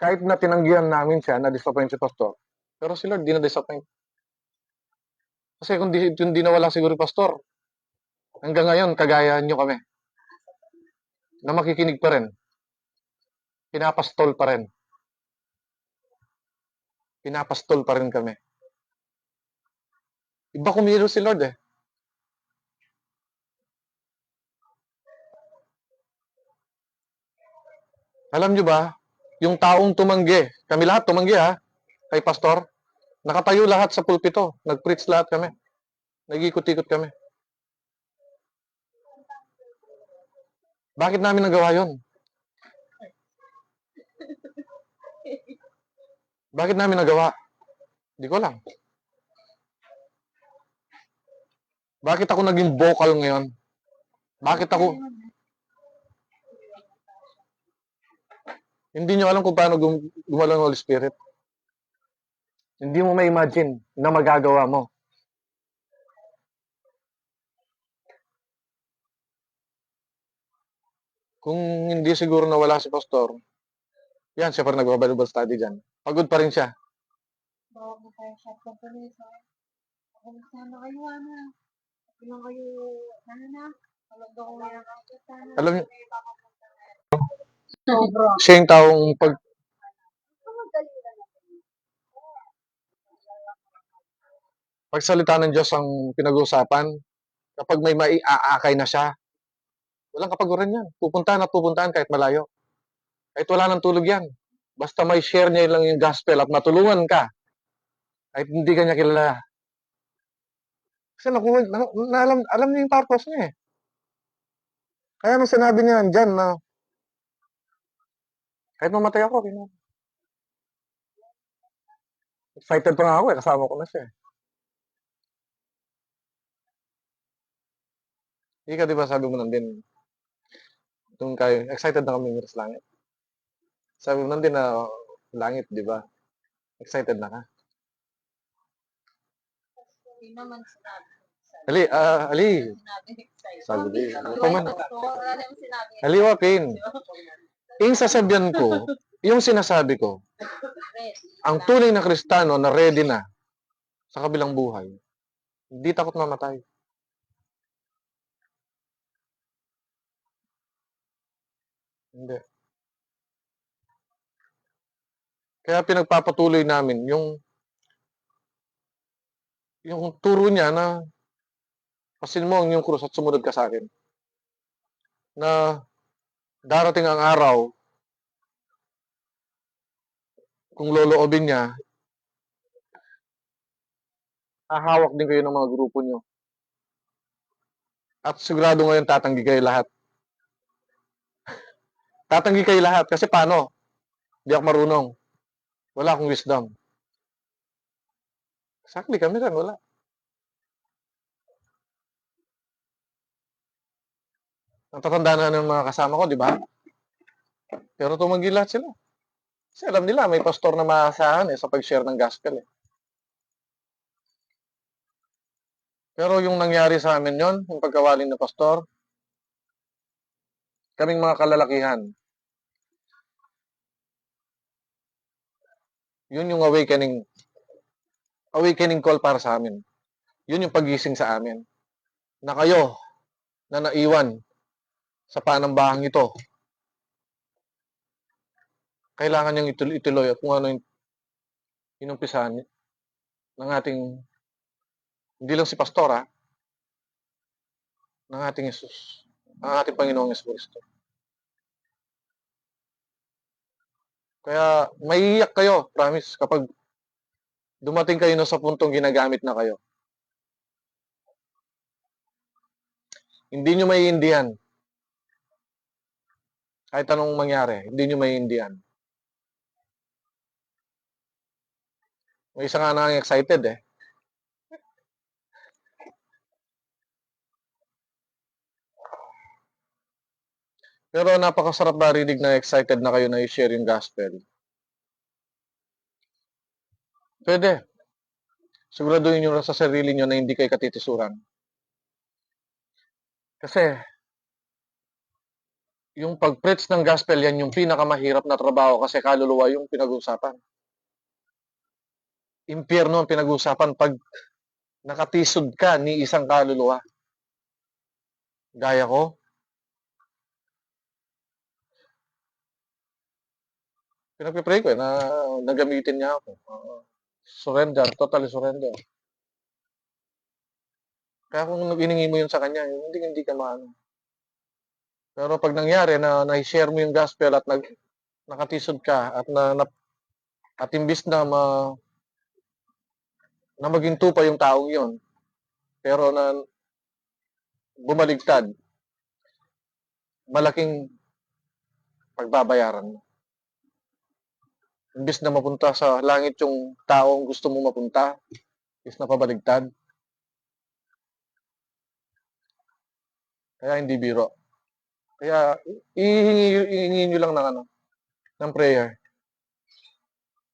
kahit na tinanggihan namin siya, na-disappoint si pastor. Pero si Lord, di na-disappoint. Kasi kung di nawala siguro yung pastor, hanggang ngayon, kagaya niyo kami. Na makikinig pa rin. Pinapastol pa rin. Pinapastol pa rin kami. Iba kumilos si Lord eh. Alam nyo ba, yung taong tumanggi, kami lahat tumanggi ha, kay pastor, nakatayo lahat sa pulpito, nag-preach lahat kami. Nag-ikot-ikot kami. Bakit namin nagawa yon? Bakit namin nagawa? Hindi ko alam. Bakit ako naging vocal ngayon? Bakit ako? Hindi nyo alam kung paano gumalaw ng Holy Spirit. Hindi mo ma-imagine na magagawa mo. Kung hindi siguro nawala si pastor, yan, siya pa rin nagbabible study dyan. Pagod pa rin siya. Bawag na tayo shop ng permiso. Ako sana kayo, Ana. Ako lang kayo, na. Alam ko kung mayroon kayo sana. Alam niyo, Sobra. siya yung taong pagsalita ng Diyos ang pinag-uusapan, kapag may maiaakay na siya, walang kapaguran yan. Pupuntahan at pupuntahan kahit malayo. Kahit wala nang tulog yan. Basta may share niya lang yung gospel at matulungan ka, kahit hindi ka niya kilala. Kasi alam niya yung purpose niya eh. Kaya nung sinabi niya dyan na kahit mamatay ako, excited pa nga ako eh, kasama ko na siya eh. Ika, di ba sabi mo nandun, excited na kami sa langit. Sabi mo nandun na langit, di ba? Excited na ka. Hindi naman sinabi. Ali. Sinabi excited. Sabi di. Wala naman sinabi. Ali, Wapin. Yung sasabihan ko, yung sinasabi ko, ang tunay na Kristiyano na ready na sa kabilang buhay, hindi takot mamatay. Hindi. Kaya pinagpapatuloy namin yung yung turo niya na pasin mo ang iyong krus at sumunod ka sa akin. Na darating ang araw, kung loloobin niya, hahawak din kayo ng mga grupo niyo. At sigurado ngayon tatanggi kayo lahat. Tatanggi kayo lahat kasi paano? Di ako marunong. Wala akong wisdom. Exactly, kami rin, wala. Natatanda na ng mga kasama ko, di ba? Pero tumanggi lahat sila. Kasi alam nila, may pastor na maasahan sa pag-share ng gospel. Pero yung nangyari sa amin yon, yung pagkawaling na pastor, kaming mga kalalakihan, yun yung awakening call para sa amin. Yun yung pagising sa amin. Na kayo, na naiwan sa panambahang ito, kailangan niyang ituloy at kung ano yung inumpisahan ng ating, hindi lang si pastor ng ating Jesus, ang ating Panginoong Yesus Kristo. Kaya maiiyak kayo, promise, kapag dumating kayo na sa puntong ginagamit na kayo. Hindi nyo maiindihan. Kahit anong mangyari, hindi nyo maiindihan. May isa nga nang excited Pero napakasarap marinig na excited na kayo na i-share yung gospel. Pwede. Siguraduhin nyo sa sarili nyo na hindi kayo katitisuran. Kasi, yung pag-preach ng gospel, yan yung pinakamahirap na trabaho kasi kaluluwa yung pinag-uusapan. Impyerno ang pinag-uusapan pag nakatisod ka ni isang kaluluwa. Gaya ko. Pinagpipray ko na nagamitin niya ako. Surrender, totally surrender. Kaya kung iningi mo yun sa kanya, hindi ka maano. Pero pag nangyari na na-share mo yung gospel at nakatisod ka at imbis na maging tupa yung taong yon, pero na bumaligtad, malaking pagbabayaran mo. Imbis na mapunta sa langit yung taong gusto mo mapunta, is napabaligtad. Kaya hindi biro. Kaya ihingi nyo lang ng prayer.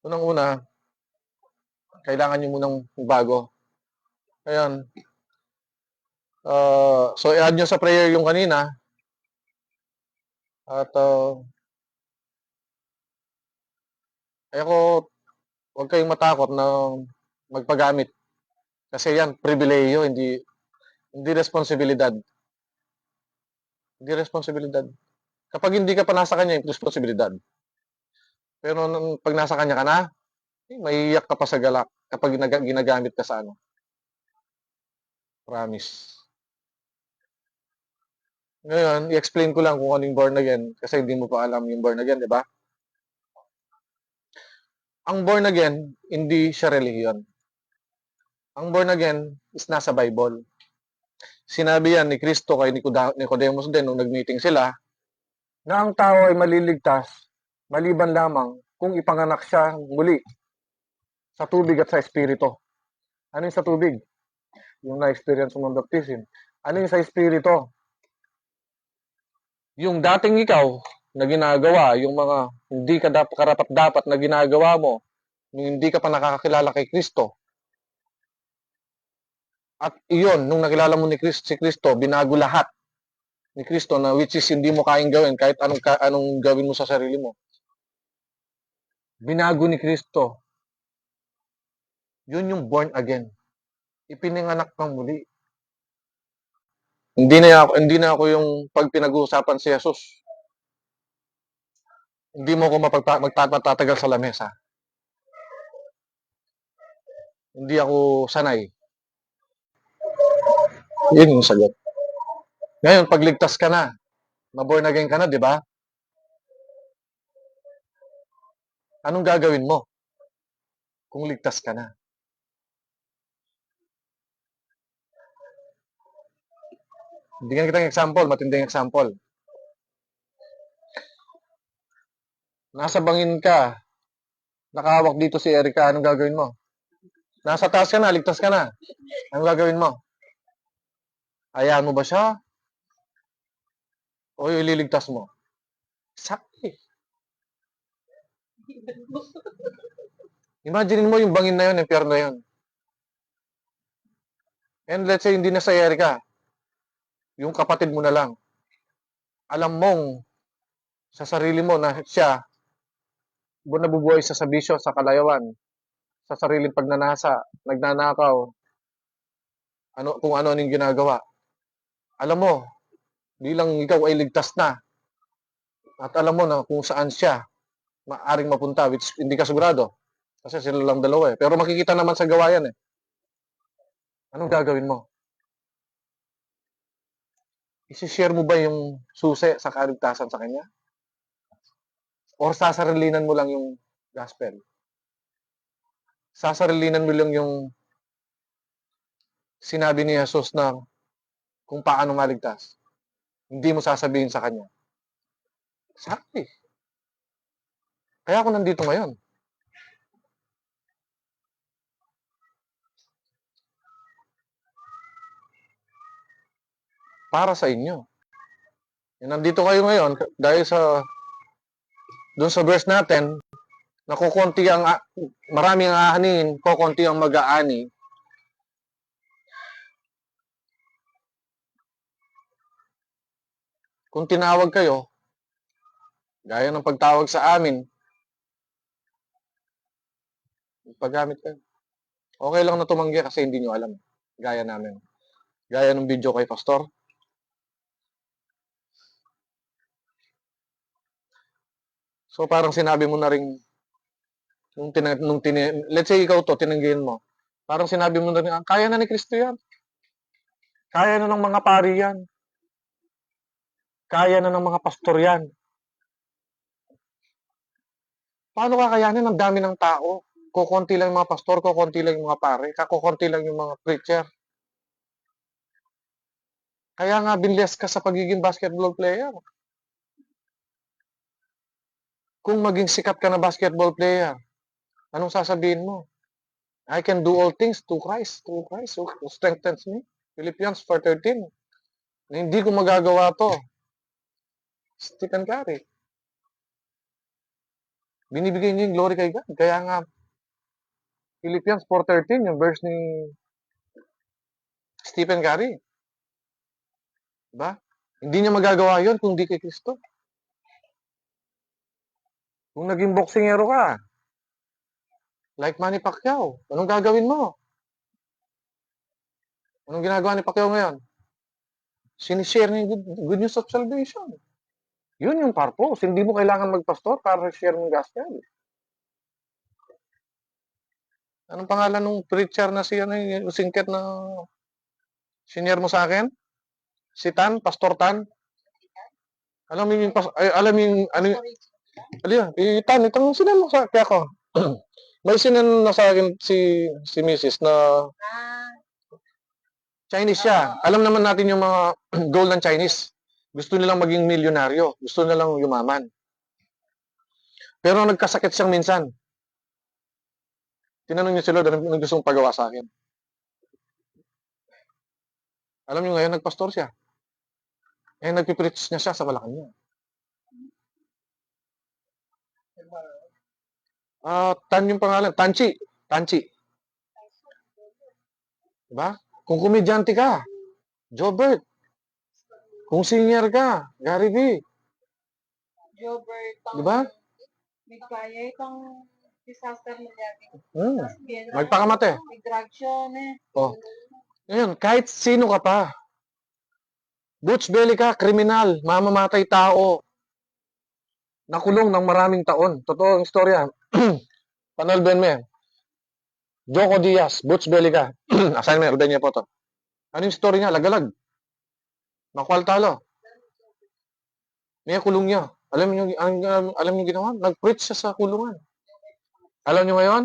Unang-una, kailangan nyo munang bago. Ayan. So, i-add nyo sa prayer yung kanina. At, huwag kayong matakot na magpagamit. Kasi yan, pribileyo, hindi responsibilidad. Hindi responsibilidad. Kapag hindi ka pa nasa kanya, yung responsibilidad. Pero pag nasa kanya ka na, maiiyak ka pa sa galak kapag ginagamit ka sa ano. Promise. Ngayon, i-explain ko lang kung anong born again kasi hindi mo pa alam yung born again, di ba? Ang born again, hindi siya relihiyon. Ang born again is nasa Bible. Sinabi yan ni Kristo kay Nicodemus din nung nag-meeting sila na ang tao ay maliligtas maliban lamang kung ipanganak siya muli sa tubig at sa espiritu. Ano yung sa tubig? Yung na-experience mo ng baptism. Ano yung sa espiritu? Yung dating ikaw na ginagawa, yung mga hindi ka karapat-dapat na ginagawa mo, yung hindi ka pa nakakakilala kay Kristo. At iyon, nung nakilala mo si Kristo, binago lahat ni Kristo na which is hindi mo kayang gawin kahit anong gawin mo sa sarili mo. Binago ni Kristo. Yun yung born again. Ipinanganak ng muli. Hindi na ako yung pag pinag-uusapan si Jesus. Hindi mo ako magtatagal sa lamesa. Hindi ako sanay. Yun yung sagot. Ngayon, pag ligtas ka na, na-born again ka na, di ba? Anong gagawin mo kung ligtas ka na? Bigyan kita ng example, matinding example. Nasa bangin ka, nakahawak dito si Erica, anong gagawin mo? Nasa taas ka na, ligtas ka na. Anong gagawin mo? Hayaan mo ba siya? O ililigtas mo? Sakti. Imagine mo yung bangin na yun, impyerno na yun. And let's say, hindi na sa Erica. Yung kapatid mo na lang. Alam mong sa sarili mo na siya nabubuhay sa bisyo, sa kalayawan, sa sariling pagnanasa, nagnanakaw, kung ano yung ginagawa. Alam mo, bilang ikaw ay ligtas na, at alam mo na kung saan siya maaring mapunta, which hindi ka sigurado. Kasi sila lang dalawa eh. Pero makikita naman sa gawayan eh. Anong gagawin mo? Isi-share mo ba yung susi sa kaligtasan sa kanya? Or sasarilinan mo lang yung gospel? Sasarilinan mo lang yung sinabi ni Jesus na kung paano maligtas? Hindi mo sasabihin sa kanya. Sakti. Kaya ako nandito ngayon. Para sa inyo. Nandito kayo ngayon dahil doon sa verse natin, na maraming aanin, kukunti ang mag-aani. Kung tinawag kayo, gaya ng pagtawag sa amin, paggamit kayo. Okay lang na tumanggi kasi hindi nyo alam. Gaya namin. Gaya ng video kay Pastor. So parang sinabi mo na rin, let's say ikaw to, tinanggihan mo. Parang sinabi mo na rin, kaya na ni Kristo yan. Kaya na ng mga pari yan. Kaya na ng mga pastor yan. Paano kakayanin? Ang dami ng tao. Kukunti lang yung mga pastor, kukunti lang yung mga pare, kukunti lang yung mga preacher. Kaya nga binless ka sa pagiging basketball player. Kung maging sikat ka na basketball player, anong sasabihin mo? I can do all things through Christ who strengthens me. Philippians 4:13. Hindi ko magagawa to. Stephen Curry. Binibigay niyo yung glory kay God. Kaya nga, Philippians 4:13, yung verse ni Stephen Curry. Diba? Hindi niya magagawa yon kung di kay Kristo. Kung naging boksingero ka, like Manny Pacquiao, anong gagawin mo? Anong ginagawa ni Pacquiao ngayon? Sinishare niya yung good news of salvation. Yun yung purpose. Hindi mo kailangan magpastor para share ng gospel. Anong pangalan ng preacher na yung singket na senior mo sa akin? Si Tan, Pastor Tan? Alam mo yung, ano yung, Tan, itong sinan mo sa kaya ko. May sinan na sa akin si Mrs. na Chinese siya. Alam naman natin yung mga goal ng Chinese. Gusto nilang maging milyonaryo. Gusto nilang yumaman. Pero nagkasakit siyang minsan. Tinanong niya si Lord, ano gusto mong pagawa sa akin? Alam niyo ngayon, nagpastor siya. Eh, nagpipreach niya siya sa Malacanang. Tan yung pangalan. Tanchi. Diba? Kung komedyante ka, Jobert. Kung senior ka, Gary V. Jobert, Diba? may kaya itong disaster management. Magpakamate. May drug siya Oh. Ngayon, kahit sino ka pa. Butch Belly ka, kriminal, mamamatay tao. Nakulong ng maraming taon. Totoo ang istorya. Panalben mo yan. Joko Diaz, Butch Belly ka. Assignment, order niya po to. Ano yung story niya? Lagalag. Makwaltalo. Niya kulong niya. Alam niyo ginawa? Nag-preach siya sa kulungan. Alam niyo ngayon?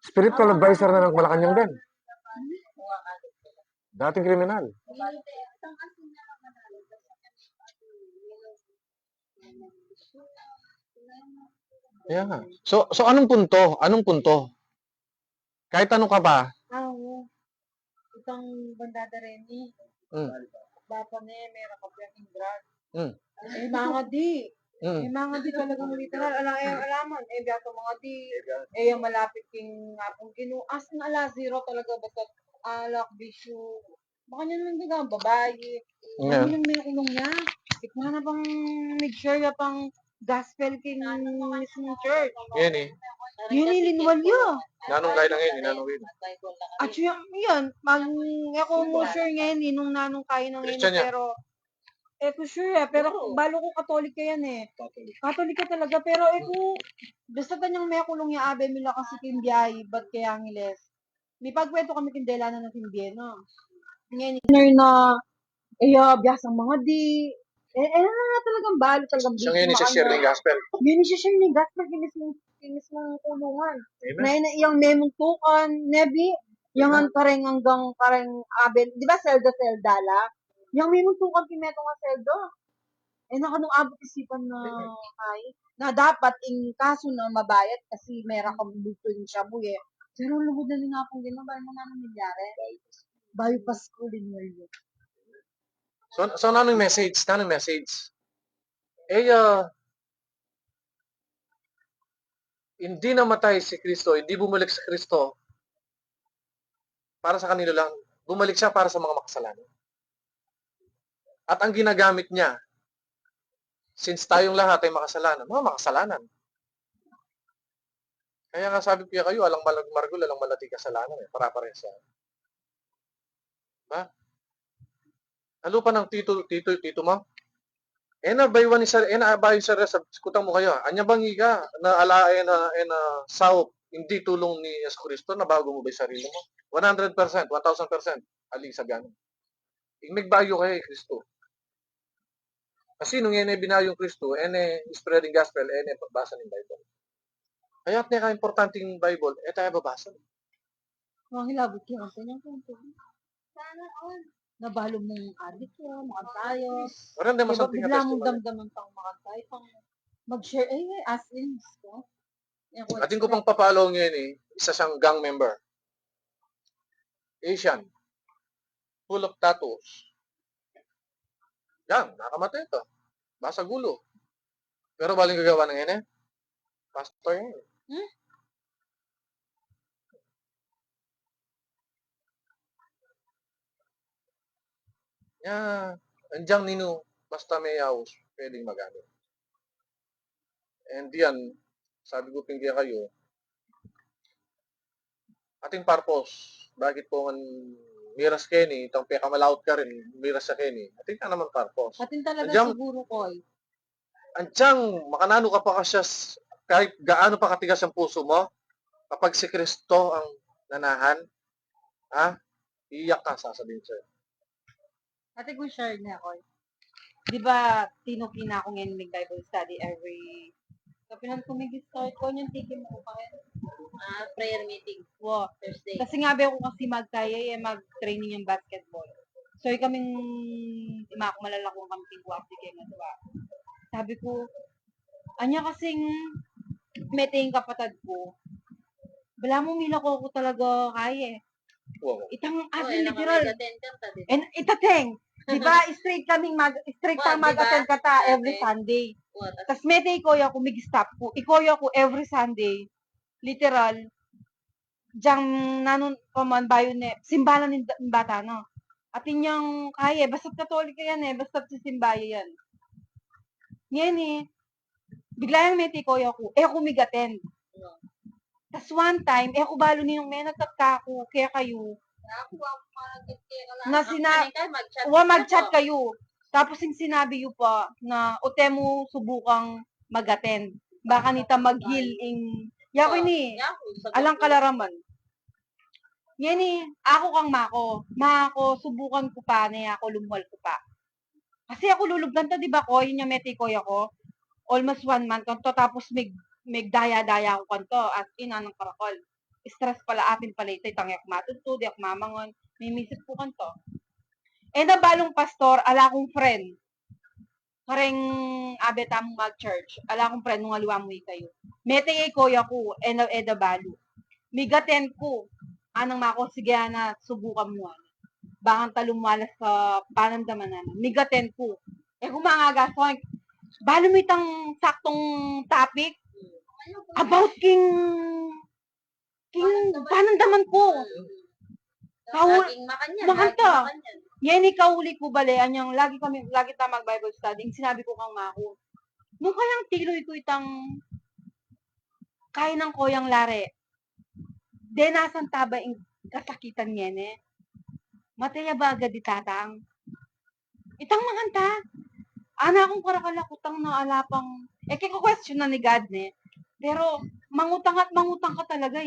Spiritual advisor na ng Malacanang din. Dating kriminal. Yeah. So anong punto? Anong punto? Kahit ano ka pa. Oo. Itang bandada Reni. Mm. Dapat na meron ka piyang drug. Mm. Mga di. Mm. Mga di talagang literal. Alaman. Biyato mga di. Yung malapit king nga pong as na ala zero talaga. Basta alak, bisyo. Baka niya naman diga, babae. Yeah. Ano yung ulong niya? Ikma na bang make sure ya pang gospel king mismong church. Yan eh. Yun linwal yun. Nanong gaya na ngayon, nanong yun. At yun, ako mo sure ngayon, nung nanong kayo ng ngayon, Christian yan. pero, ko sure pero balo ko katolik yan eh. Katolik ka talaga, pero ko, basta kanyang may kulong yung abe mila kasi kimbiyay, ba't kaya ngiles? May pagkwento kami kindela na ng kimbiyay, no? Ngayon na, biyasang mga di, na talagang balo, talagang Siya ngayon isa-share ng gospel. yun siya ng gospel, kinismong kulungan. Amen. Na iyang memong tukan, nebi, yung kareng hanggang kareng abel, di ba seldo seldala? Yung memong tukan kimeto nga seldo. Nakanong abot isipan na na dapat in kaso na mabayad kasi meron kang buto yung shabu eh. Pero lugod na nga pong ginawa, mga nangyari. Bayo Pasko din yun. So nanong message? Nanong message? Hindi namatay si Kristo, hindi bumalik si Kristo para sa kanila lang. Bumalik siya para sa mga makasalanan. At ang ginagamit niya, since tayong lahat ay makasalanan, mga makasalanan. Kaya nga sabi ko kayo, alang margul, alang malati kasalanan. Para-parehas sa. Diba? Ano pa ng tito mo? Baywan ni sir, bayon sir sa kutang mo kayo. Anya bang iga na alaay na sao hindi tulong ni Yesu Kristo na bago mo ba sarili mo? 100%, 1000%. Ali sa gano. Igmigbayo kayo kay Kristo. Kasi nung yan ay binayong Kristo, spreading gospel, pagbasa ng Bible. Kaya at nga importante yung Bible, tayo babasa. Mga hilabot yung ang kanyang kwento. Sana on. Nabalo mong adik yun, makantayos. Maranda masanting nga Bigla mong testimony. damdaman pang makantay, pang mag-share, as in, ko. Ating ko pang papalaw ngayon isa siyang gang member. Asian. Full of tattoos. Yan, nakamatay ito. Basa gulo. Pero baling gagawa ng yan pastor yan. Andiyan nino, basta may house, pwedeng magamit. And yan, sabi ko pinggya kayo, ating purpose, bakit po man miras Kenny, itong pekamalawot ka rin, miras sa Kenny, ating ka naman purpose. Atin talaga Andiyan, siguro ko andiyan, makanano ka pa kasya, kahit gaano pa katigas ang puso mo, kapag si Kristo ang nanahan, iiyak ka, sasabihin sa'yo. Ate ko share niya ako. Di ba, tinukina ako ngayon ng Bible study every... So, pinag-start ko yung tikim ko pa rin. Prayer meeting. Wow. Thursday. Kasi nga ba ako kasi mag-training yung basketball. So, kaming ako malalakong kami tingwapdi kayo nga diba? Sabi ko, anya kasing meting kapatid ko, bala mo mila ko talaga kaya. Wow. Itang atin literal. And itateng. Diba, straight ka mag-attend ka ta every Sunday. Tapos may day ikoya ko, mig-stop ko. Ikoya ko every Sunday. Literal. Diyang nanon paman bayo ne. Simbalan ng bata, no? Atin yung kaya. Basta't katolik yan Basta't si simbaya yan. Ngayon bigla yung may ikoya ko. Ako mig-attend. Tapos one time, ako balo niyong may nagtataka ko. Kaya kayo. Na mag-chat kayo. Tapos yung sinabi yu pa na ote mo subukang mag-attend. Baka nita mag-heal ing yako ni alang kalaraman. Yan ako kang mako, subukan ko pa, na ako lumuwal ko pa. Kasi ako lulugdan to, di ba ko, yun yung metikoy ako. Almost 1 month kanto, tapos may daya-daya ako kanto, as in, anong karakol. Stress pala atin pala ito, itang ako matuto, di ako mamangon, may misip ko kanto. Na balong pastor, ala kong friend, kareng abe tamong mag-church, ala kong friend, nung aluwamoy kayo. Metay koya ko, eda balo. Migaten ko, anang mako, sige na, subukan mo. Bakang talumwalas sa panamdaman na. Migaten ko. Kung mga gasoy, balo mo itang saktong topic about panamdaman ko. Makanta. Yan ikauli ko bale, anyang lagi ta mag-Bible study, sinabi ko kang mako. Nung kayang tiloy ko itang kaya ng koyang lare. De nasan taba yung kasakitan niyan Mataya baga di tatang. Itang manganta. Ana akong karakalakutang na alapang. Kiko question na ni God Pero mangutang ka talaga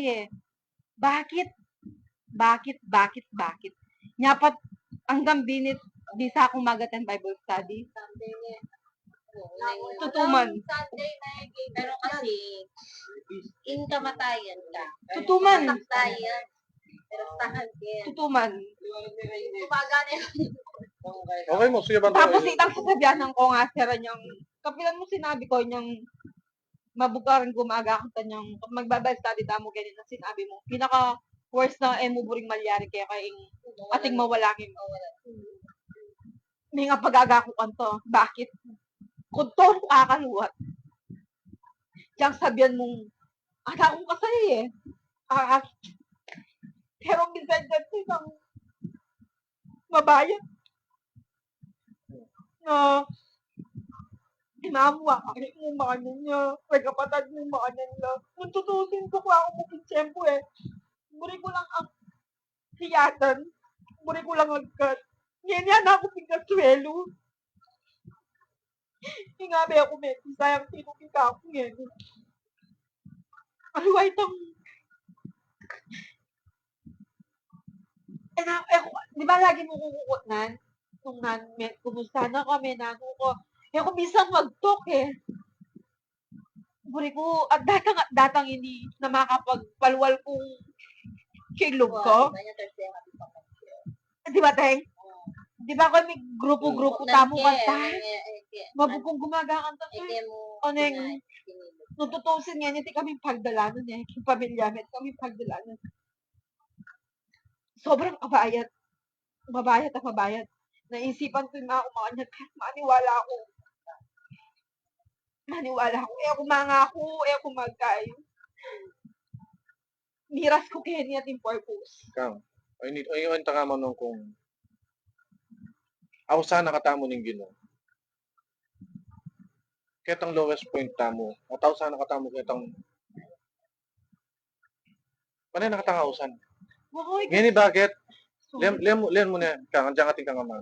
Bakit? Nyapat hanggang binit di sa akong magaten Bible study. Tutuman. Pero kasi, in kamatayan ka. Tutuman. Kamatayan. Pero tahan yan. Tutuman. Kumagana Okay mo, sige ba? Tapos itang sasabihan ko nga sira niyang, kapilan mo sinabi ko niyang mabugaran gumaga ako niyang magbabal study tamo ganyan na sinabi mo. Pinaka worst na mo buring malyari kaya kaing ating mawala kin. May nga pagaga ko kanto. Bakit? Kung to kakaluwat. Diyang sabihan mong anak ko kasi pero minsan dyan isang mabayat na inamuha ka mo maanin niya. May kapatid mo maanin lang. Kung tutusin ko ako mukit tiyempo Buri ko lang ang hiyatan. Buri ko lang agkat. Yan ako pinagsuelo. Ingabi ako sayang tinupika ako Aluway itong di ba lagi mo kukukutnan? Kung kumusta na kami, nano ko. Kung minsan mag-talk Buri ko, at datang hindi na makapagpalwal kong kilog ko. Di ba, Teng? Di ba kami grupo-grupo tamo kanta? Mabukong gumagaan ta. Aneng, nututusin yan, hindi kami pagdalanan yung pamilya, kami pagdalanan. Sobrang mabayat. Naisipan ko yung mga kumakanya, maniwala ako. Ako mangako, ako magkayo. Miras ko kaya niya yung purpose. Kang, ayun ta ka manong kung ako sana katamo ning Ginoo. Ketang lowest point tamo. Ataw sana katamo ketang panay nakatangausan. Ngani bakit? Liam mo na kang andiyan ating kangaman.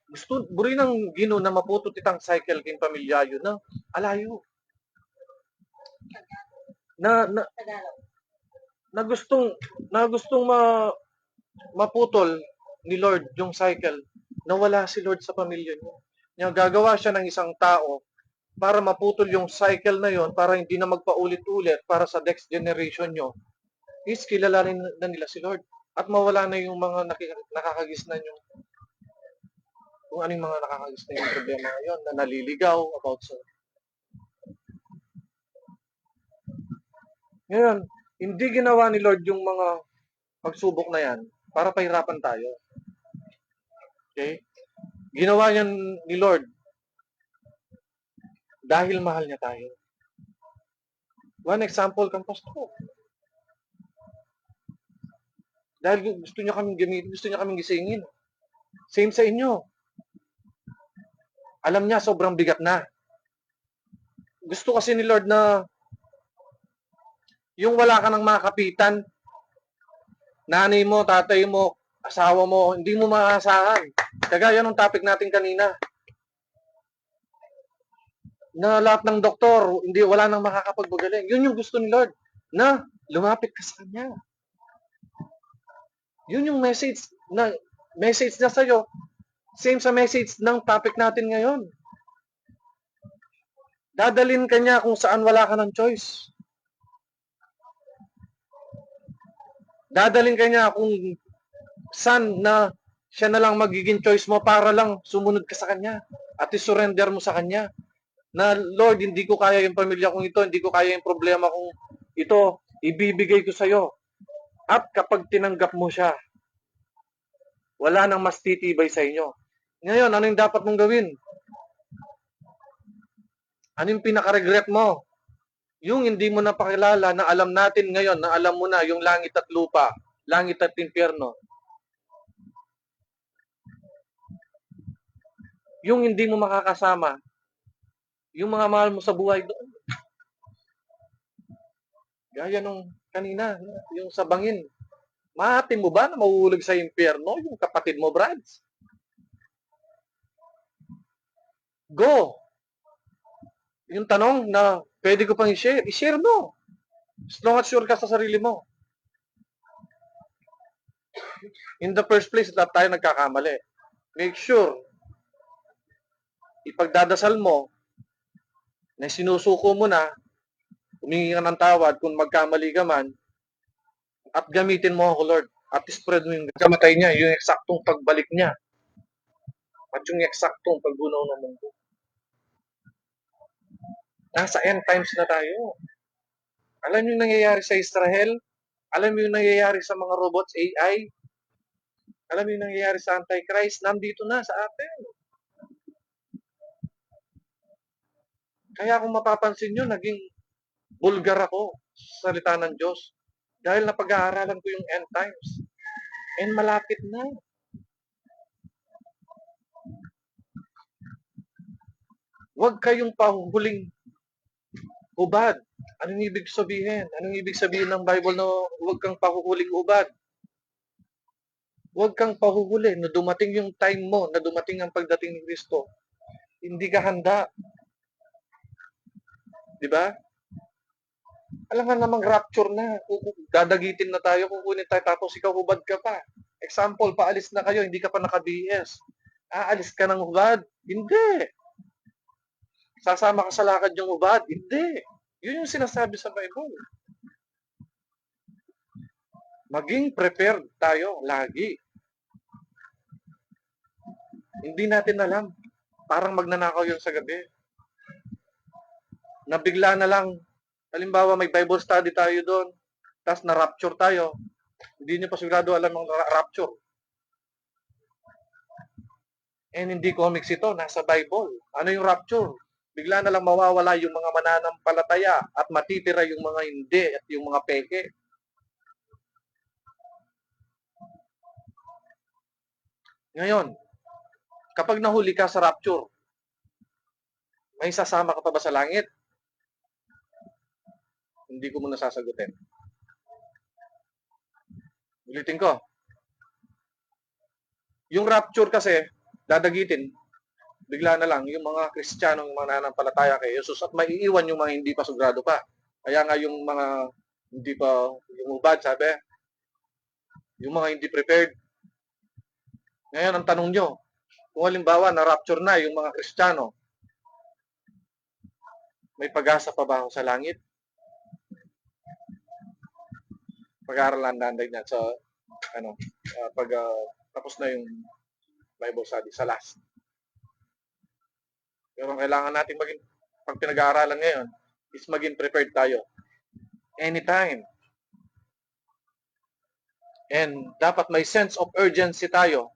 Gusto buri ng Ginoo na maputot itang cycle kin pamilyayo na alayo. Na gustong maputol ni Lord yung cycle na wala si Lord sa pamilya niyo. Niya gagawa siya ng isang tao para maputol yung cycle na yon para hindi na magpaulit-ulit para sa next generation nyo. Is kilalanin na nila si Lord at mawala na yung mga nakakagisnan yung kung anong mga nakakagisnan yung problema ngayon na naliligaw about sa ngayon, hindi ginawa ni Lord yung mga pagsubok na yan para pahirapan tayo. Okay? Ginawa yan ni Lord dahil mahal niya tayo. One example kang pastor. Dahil gusto niya kaming gamitin, gusto niya kaming gisingin. Same sa inyo. Alam niya, sobrang bigat na. Gusto kasi ni Lord na yung wala ka ng mga kapitan, nanay mo, tatay mo, asawa mo, hindi mo maaasahan. Kagaya ng topic natin kanina. Na lahat ng doktor, wala nang makakapagbagaling. Yun yung gusto ni Lord, na lumapit ka sa Kanya. Yun yung message niya sa'yo. Same sa message ng topic natin ngayon. Dadalhin ka niya kung saan wala ka ng choice. Dadalhin ka niya kung saan na siya na lang magiging choice mo para lang sumunod ka sa kanya at i-surrender mo sa kanya na Lord, hindi ko kaya yung pamilya kong ito, hindi ko kaya yung problema kong ito, ibibigay ko sa'yo. At kapag tinanggap mo siya, wala nang mas titibay sa inyo. Ngayon, ano yung dapat mong gawin? Ano yung pinaka-regret mo? Yung hindi mo napakilala na alam natin ngayon, na alam mo na yung langit at lupa, langit at impyerno. Yung hindi mo makakasama, yung mga mahal mo sa buhay doon. Gaya nung kanina, yung sa bangin. Mahatin mo ba na mahuhulog sa impyerno yung kapatid mo, Brads? Go! Yung tanong na pwede ko pang i-share mo. As long as sure ka sa sarili mo. In the first place, lahat tayo nagkakamali. Make sure, ipagdadasal mo, na sinusuko mo na, humingi ka ng tawad kung magkamali ka man, at gamitin mo ako, Lord. At spread mo yung kamatay niya, yung eksaktong pagbalik niya, at yung eksaktong pagbunaw ng mundo. Nasa end times na tayo. Alam niyo yung nangyayari sa Israel? Alam niyo yung nangyayari sa mga robots, AI? Alam niyo yung nangyayari sa Antichrist? Nandito na sa atin. Kaya kung mapapansin nyo, naging bulgar ako sa salita ng Diyos. Dahil napag-aaralan ko yung end times. And malapit na. Huwag kayong pahuhuling hubad. Anong ibig sabihin? Anong ibig sabihin ng Bible na huwag kang pahuhuling hubad? Huwag kang pahuhuli na dumating yung time mo, na dumating ang pagdating ni Kristo. Hindi ka handa. Di ba? Alam nga namang rapture na. Dadagitin na tayo, kukunin tayo, tapos ikaw hubad ka pa. Example, paalis na kayo, hindi ka pa naka-BS. Aalis ka ng hubad? Hindi. Sasama ka sa lakad yung hubad? Hindi. Yun yung sinasabi sa Bible. Maging prepared tayo lagi. Hindi natin alam. Parang magnanakaw yun sa gabi. Nabigla na lang. Halimbawa, may Bible study tayo doon. Tapos na-rapture tayo. Hindi nyo pa sigurado alam ang rapture. And hindi comics ito. Nasa Bible. Ano yung rapture? Bigla na lang mawawala yung mga mananampalataya at matitira yung mga hindi at yung mga peke. Ngayon, kapag nahuli ka sa rapture, may sasama ka pa ba sa langit? Hindi ko muna sasagutin. Ulitin ko. Yung rapture kasi, dadagitin, bigla na lang yung mga Kristiyano, yung mga nananampalataya kay Jesus at maiiwan yung mga hindi pa sugrado pa. Kaya nga yung mga hindi pa, yung ubad, sabi, yung mga hindi prepared. Ngayon, ang tanong nyo, kung halimbawa na-rapture na yung mga Kristiyano, may pag-asa pa ba ako sa langit? Pag-aaralan nanday niya sa tapos na yung Bible study sa last. Pero kailangan natin pag pinag-aaralan ngayon, is maging prepared tayo. Anytime. And dapat may sense of urgency tayo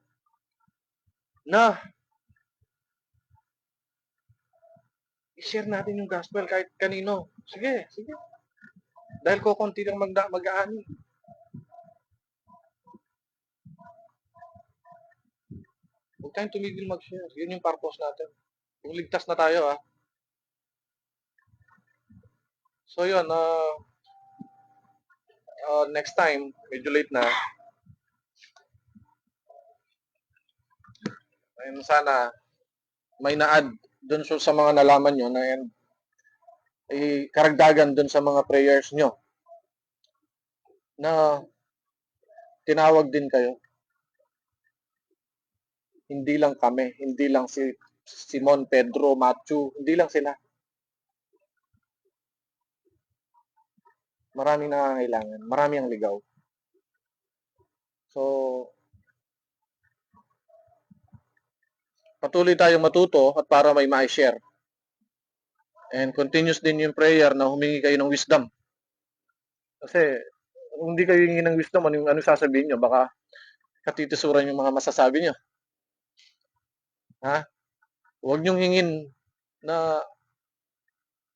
na i-share natin yung gospel kahit kanino. Sige. Dahil kukunti lang mag-aani. Huwag tayong tumigil mag-share. Yun yung purpose natin. Kung ligtas na tayo, So, yun. Next time, medyo late na. Ayun, sana may na-add dun sa mga nalaman nyo na yan karagdagan dun sa mga prayers nyo na tinawag din kayo. Hindi lang kami, hindi lang si Simon, Pedro, Matthew, hindi lang sila. Maraming nangangailangan, marami ang ligaw. So, patuloy tayong matuto at para may ma-share. And continuous din yung prayer na humingi kayo ng wisdom. Kasi, kung hindi kayo hingi ng wisdom, ano sasabihin nyo? Baka katitisuran yung mga masasabi nyo. Ha? Huwag nyong hingin na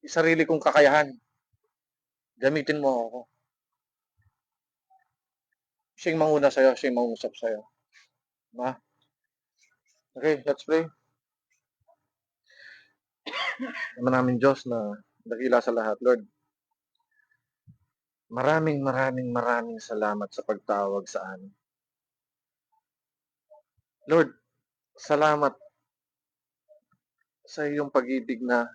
sarili kong kakayahan. Gamitin mo ako. Siya yung manguna sa'yo, siya yung mangusap sa'yo. Ha? Okay, let's pray. Ama namin Diyos na dakila sa lahat, Lord. Maraming salamat sa pagtawag sa amin. Lord, salamat sa iyong pag-ibig na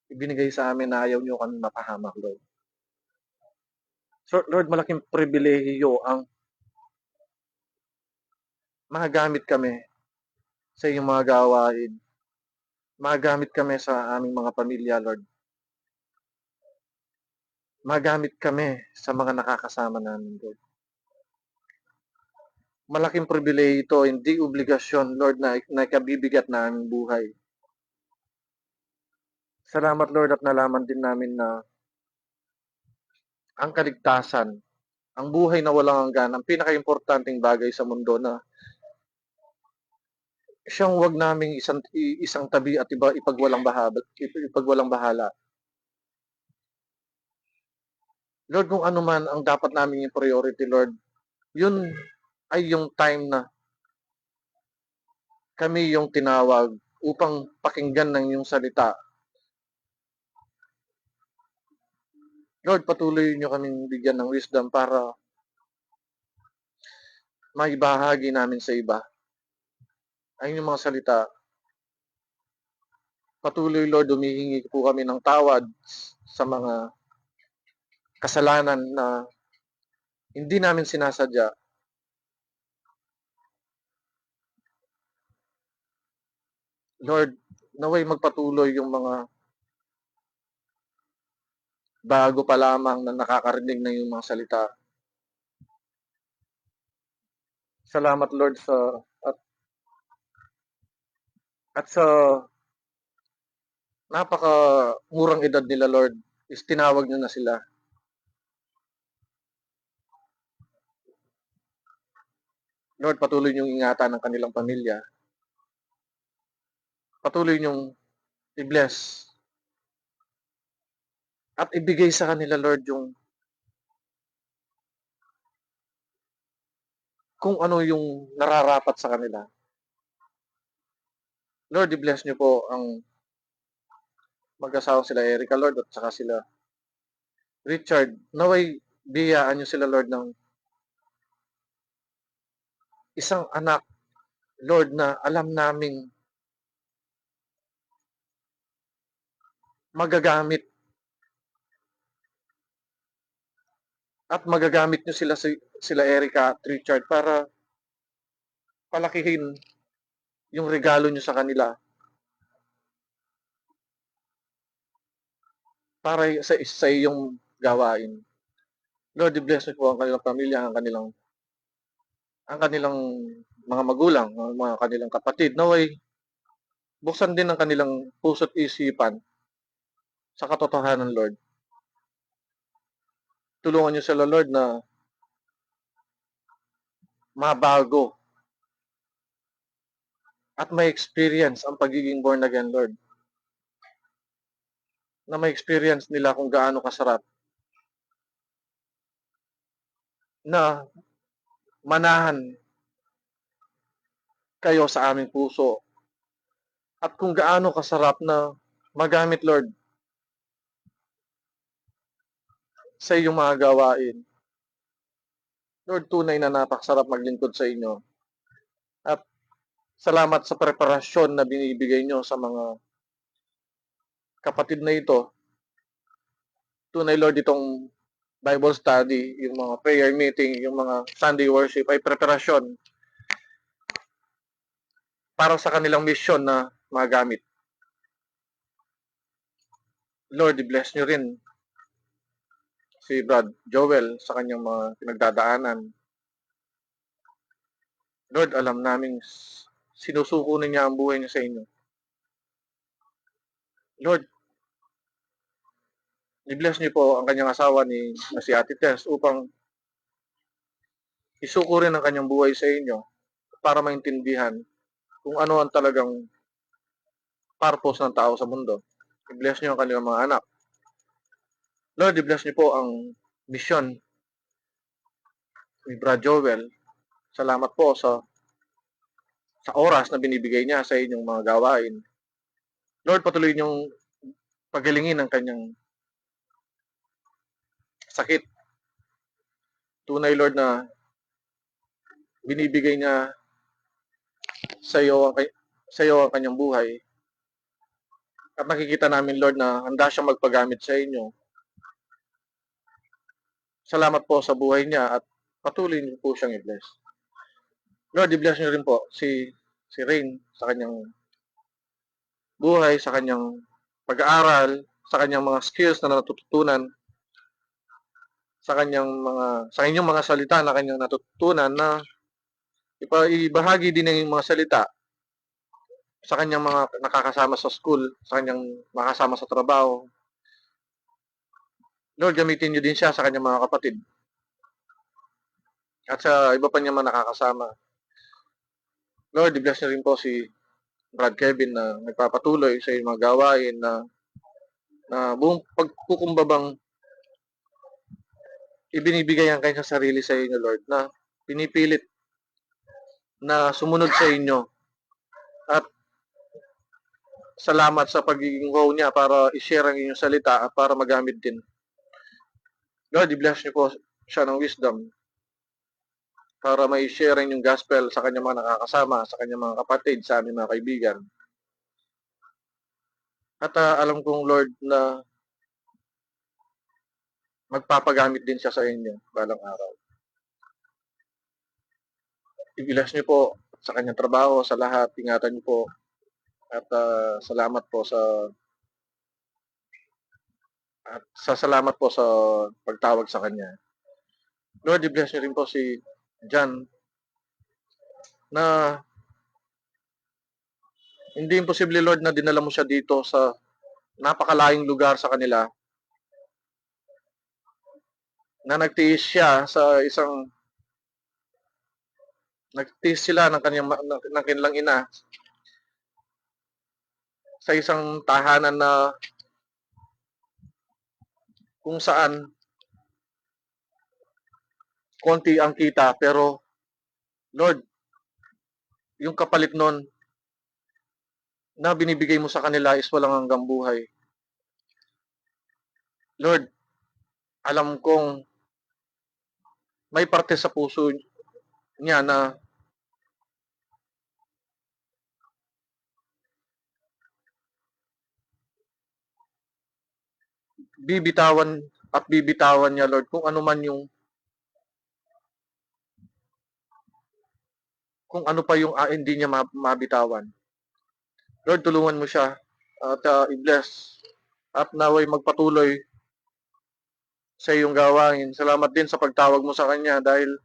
ibinigay sa amin na ayaw niyo kami mapahamak, Lord. So, Lord, malaking pribilehiyo ang magagamit kami sa iyong mga gawain. Magagamit kami sa aming mga pamilya, Lord. Magamit kami sa mga nakakasama namin, Lord. Malaking pribilehiyo ito, hindi obligasyon, Lord, na kabibigat na aming buhay. Salamat, Lord, at nalaman din namin na ang kaligtasan, ang buhay na walang hanggan, ang pinaka-importanting bagay sa mundo na siyang wag naming isang tabi at ipagwalang bahala. Lord, kung ano man ang dapat namin yung priority, Lord, yun ay yung time na kami yung tinawag upang pakinggan ng iyong salita. Lord, patuloy niyo kaming bigyan ng wisdom para maibahagi namin sa iba ang inyong mga salita. Patuloy, Lord, humihingi po kami ng tawad sa mga kasalanan na hindi namin sinasadya. Lord, naway magpatuloy yung mga bago pa lamang na nakakarinig ng iyong mga salita. Salamat, Lord, at sa napaka-murang edad nila, Lord, is tinawag niyo na sila. Lord, patuloy niyong ingatan ang kanilang pamilya. Patuloy niyong i-bless. At ibigay sa kanila, Lord, yung kung ano yung nararapat sa kanila. Lord, i-bless niyo po ang mag-asawang sila Erica, Lord, at saka sila Richard. Naway biyaan niyo sila, Lord, ng isang anak, Lord, na alam naming magagamit at magagamit niyo sila Erica at Richard para palakihin yung regalo niyo sa kanila para sa iyong gawain. Lord, i-bless niyo po ang kanilang pamilya, ang kanilang mga magulang, ang mga kanilang kapatid. Naway buksan din ang kanilang puso't isipan sa katotohanan, Lord. Tulungan niyo sila, Lord, na mabago at may experience ang pagiging born again, Lord. Na may experience nila kung gaano kasarap na manahan kayo sa aming puso at kung gaano kasarap na magamit, Lord, sa iyong mga gawain. Lord, tunay na napakasarap maglingkod sa inyo. At salamat sa preparasyon na binibigay nyo sa mga kapatid na ito. Tunay, Lord, itong Bible study, yung mga prayer meeting, yung mga Sunday worship ay preparasyon para sa kanilang mission na magamit. Lord, i-bless nyo rin si Brad Joel sa kanyang mga pinagdadaanan. Lord, alam namin sinusuko na niya ang buhay niya sa inyo. Lord, i-bless niyo po ang kanyang asawa na si Ate Tess upang isuko rin ang kanyang buhay sa inyo para maintindihan kung ano ang talagang purpose ng tao sa mundo. I-bless niyo ang kanilang mga anak. Lord, i-bless niyo po ang mission ni Brad Joel. Salamat po sa oras na binibigay niya sa inyong mga gawain. Lord, patuloy niyong pagalingin ang kanyang sakit. Tunay, Lord, na binibigay niya sa iyo ang kanyang buhay. At nakikita namin, Lord, na handa siyang magpagamit sa inyo. Salamat po sa buhay niya at patuloy niyo po siyang i-bless. Lord, i-bless niyo rin po si Rain sa kanyang buhay, sa kanyang pag-aaral, sa kanyang mga skills na natututunan, sa inyong mga salita na kanyang natutunan na ibahagi din ng mga salita sa kanyang mga nakakasama sa school, sa kanyang makasama sa trabaho. Lord, gamitin niyo din siya sa kanyang mga kapatid at sa iba pa niya mga nakakasama. Lord, i-bless niyo rin po si Brad Kevin na nagpapatuloy sa mga gawain na buong pagkukumbabang ibinibigay ang kanyang sarili sa inyo, Lord, na pinipilit na sumunod sa inyo. At salamat sa pagiging wow niya para i-share ang inyong salita at para magamit din. Lord, i-bless niyo po siya ng wisdom para may share yung gospel sa kanyang mga nakakasama, sa kanyang mga kapatid, sa aming mga kaibigan. At alam kong, Lord, na magpapagamit din siya sa inyo balang araw. I-bless niyo po sa kanyang trabaho, sa lahat. Ingatan niyo po. At salamat po salamat po sa pagtawag sa kanya. Lord, i-bless niyo rin po si John na hindi imposible, Lord, na dinala mo siya dito sa napakalayong lugar sa kanila na nagtiis sila ng kanilang ina sa isang tahanan na kung saan konti ang kita pero Lord, yung kapalit nun na binibigay mo sa kanila is walang hanggang buhay. Lord, alam kong may parte sa puso niya na bibitawan niya, Lord, kung ano pa yung hindi niya mabitawan. Lord, tulungan mo siya at i-bless at naway magpatuloy sa iyong gawain. Salamat din sa pagtawag mo sa kanya dahil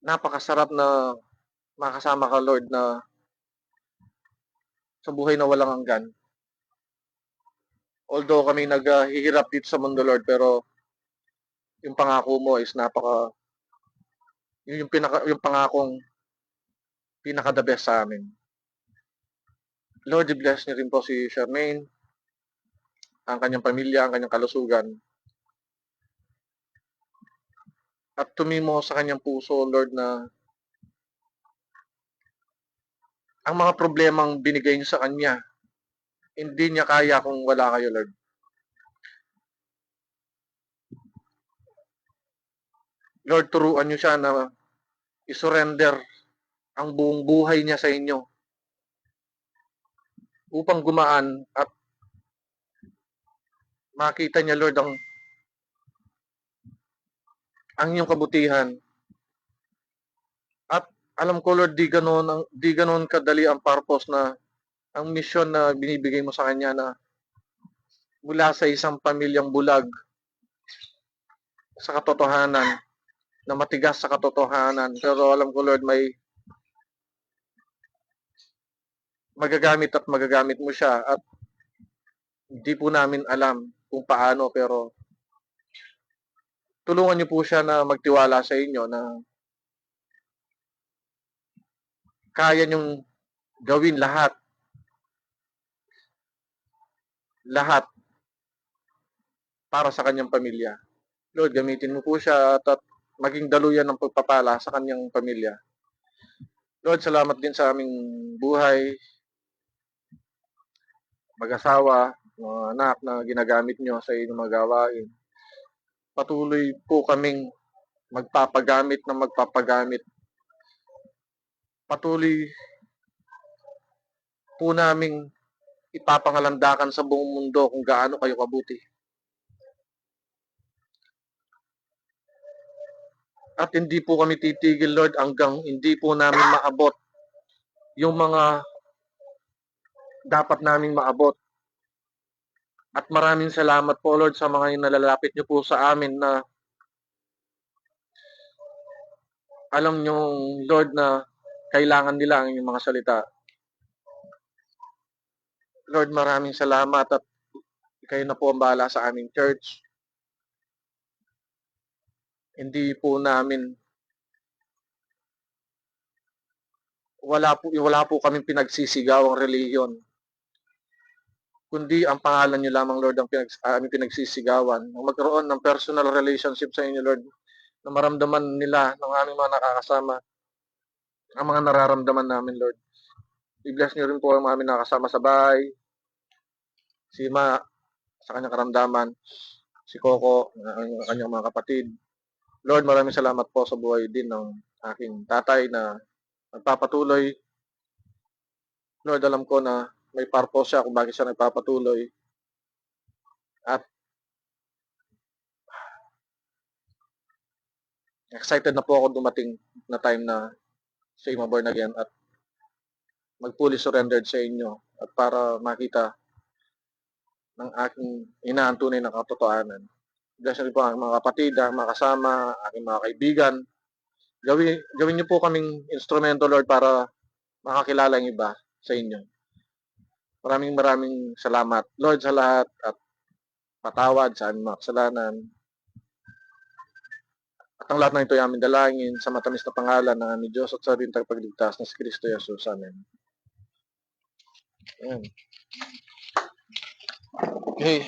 napakasarap na makasama ka, Lord, na sa buhay na walang hanggan. Although kami naghihirap dito sa mundo, Lord, pero yung pangako mo is yung pangakong pinaka the best sa amin. Lord, i-bless niyo rin po si Charmaine, ang kanyang pamilya, ang kanyang kalusugan. At tumimo sa kanyang puso, Lord, na ang mga problemang binigay niyo sa kanya, hindi niya kaya kung wala kayo, Lord. Lord, turuan niyo siya na isurrender ang buong buhay niya sa inyo upang gumaan at makita niya, Lord, ang iyong kabutihan. At alam ko, Lord, di ganoon kadali ang purpose na ang mission na binibigay mo sa kanya na mula sa isang pamilyang bulag sa katotohanan, na matigas sa katotohanan. Pero alam ko, Lord, may magagamit mo siya at hindi po namin alam kung paano, pero tulungan niyo po siya na magtiwala sa inyo na kaya niyong gawin lahat para sa kanyang pamilya. Lord, gamitin mo po siya at maging daluyan ng pagpapala sa kanyang pamilya. Lord, salamat din sa aming buhay, mag-asawa, mga anak na ginagamit nyo sa inyong mga gawain. Patuloy po kaming magpapagamit ng magpapagamit. Patuloy po naming ipapangalandakan sa buong mundo kung gaano kayo kabuti. At hindi po kami titigil, Lord, hanggang hindi po namin maabot yung mga dapat naming maabot. At maraming salamat po, Lord, sa mga nalalapit niyo po sa amin na alam niyo, Lord, na kailangan nila ang inyong mga salita. Lord, maraming salamat at kayo na po ang bahala sa aming church. Hindi po namin wala po kaming pinagsisigaw ang relihiyon, kundi ang pangalan niyo lamang, Lord, ang aming pinagsisigawan. Magkaroon ng personal relationship sa inyo, Lord, na maramdaman nila ng aming mga nakakasama ang mga nararamdaman namin, Lord. I-bless niyo rin po ang aming nakasama sa bahay, si Ma sa kanyang karamdaman, si Coco, ang kanyang mga kapatid. Lord, maraming salamat po sa buhay din ng aking tatay na nagpapatuloy. Lord, alam ko na may purpose siya kung bakit siya nagpapatuloy. At excited na po ako dumating na time na siya born again at mag-fully surrendered sa inyo at para makita ng aking inaang tunay na katotohanan. Bless niyo po ang mga kapatid, ang mga kasama, aking mga kaibigan. Gawin niyo po kaming instrumento, Lord, para makakilala ang iba sa inyo. Maraming salamat, Lord, sa lahat at patawad sa aming mga kasalanan. At ang lahat ng ito ay aming dalangin sa matamis na pangalan ng aming Diyos at sa rin tagapagligtas na si Kristo Jesus. Amen. Amen. Okay.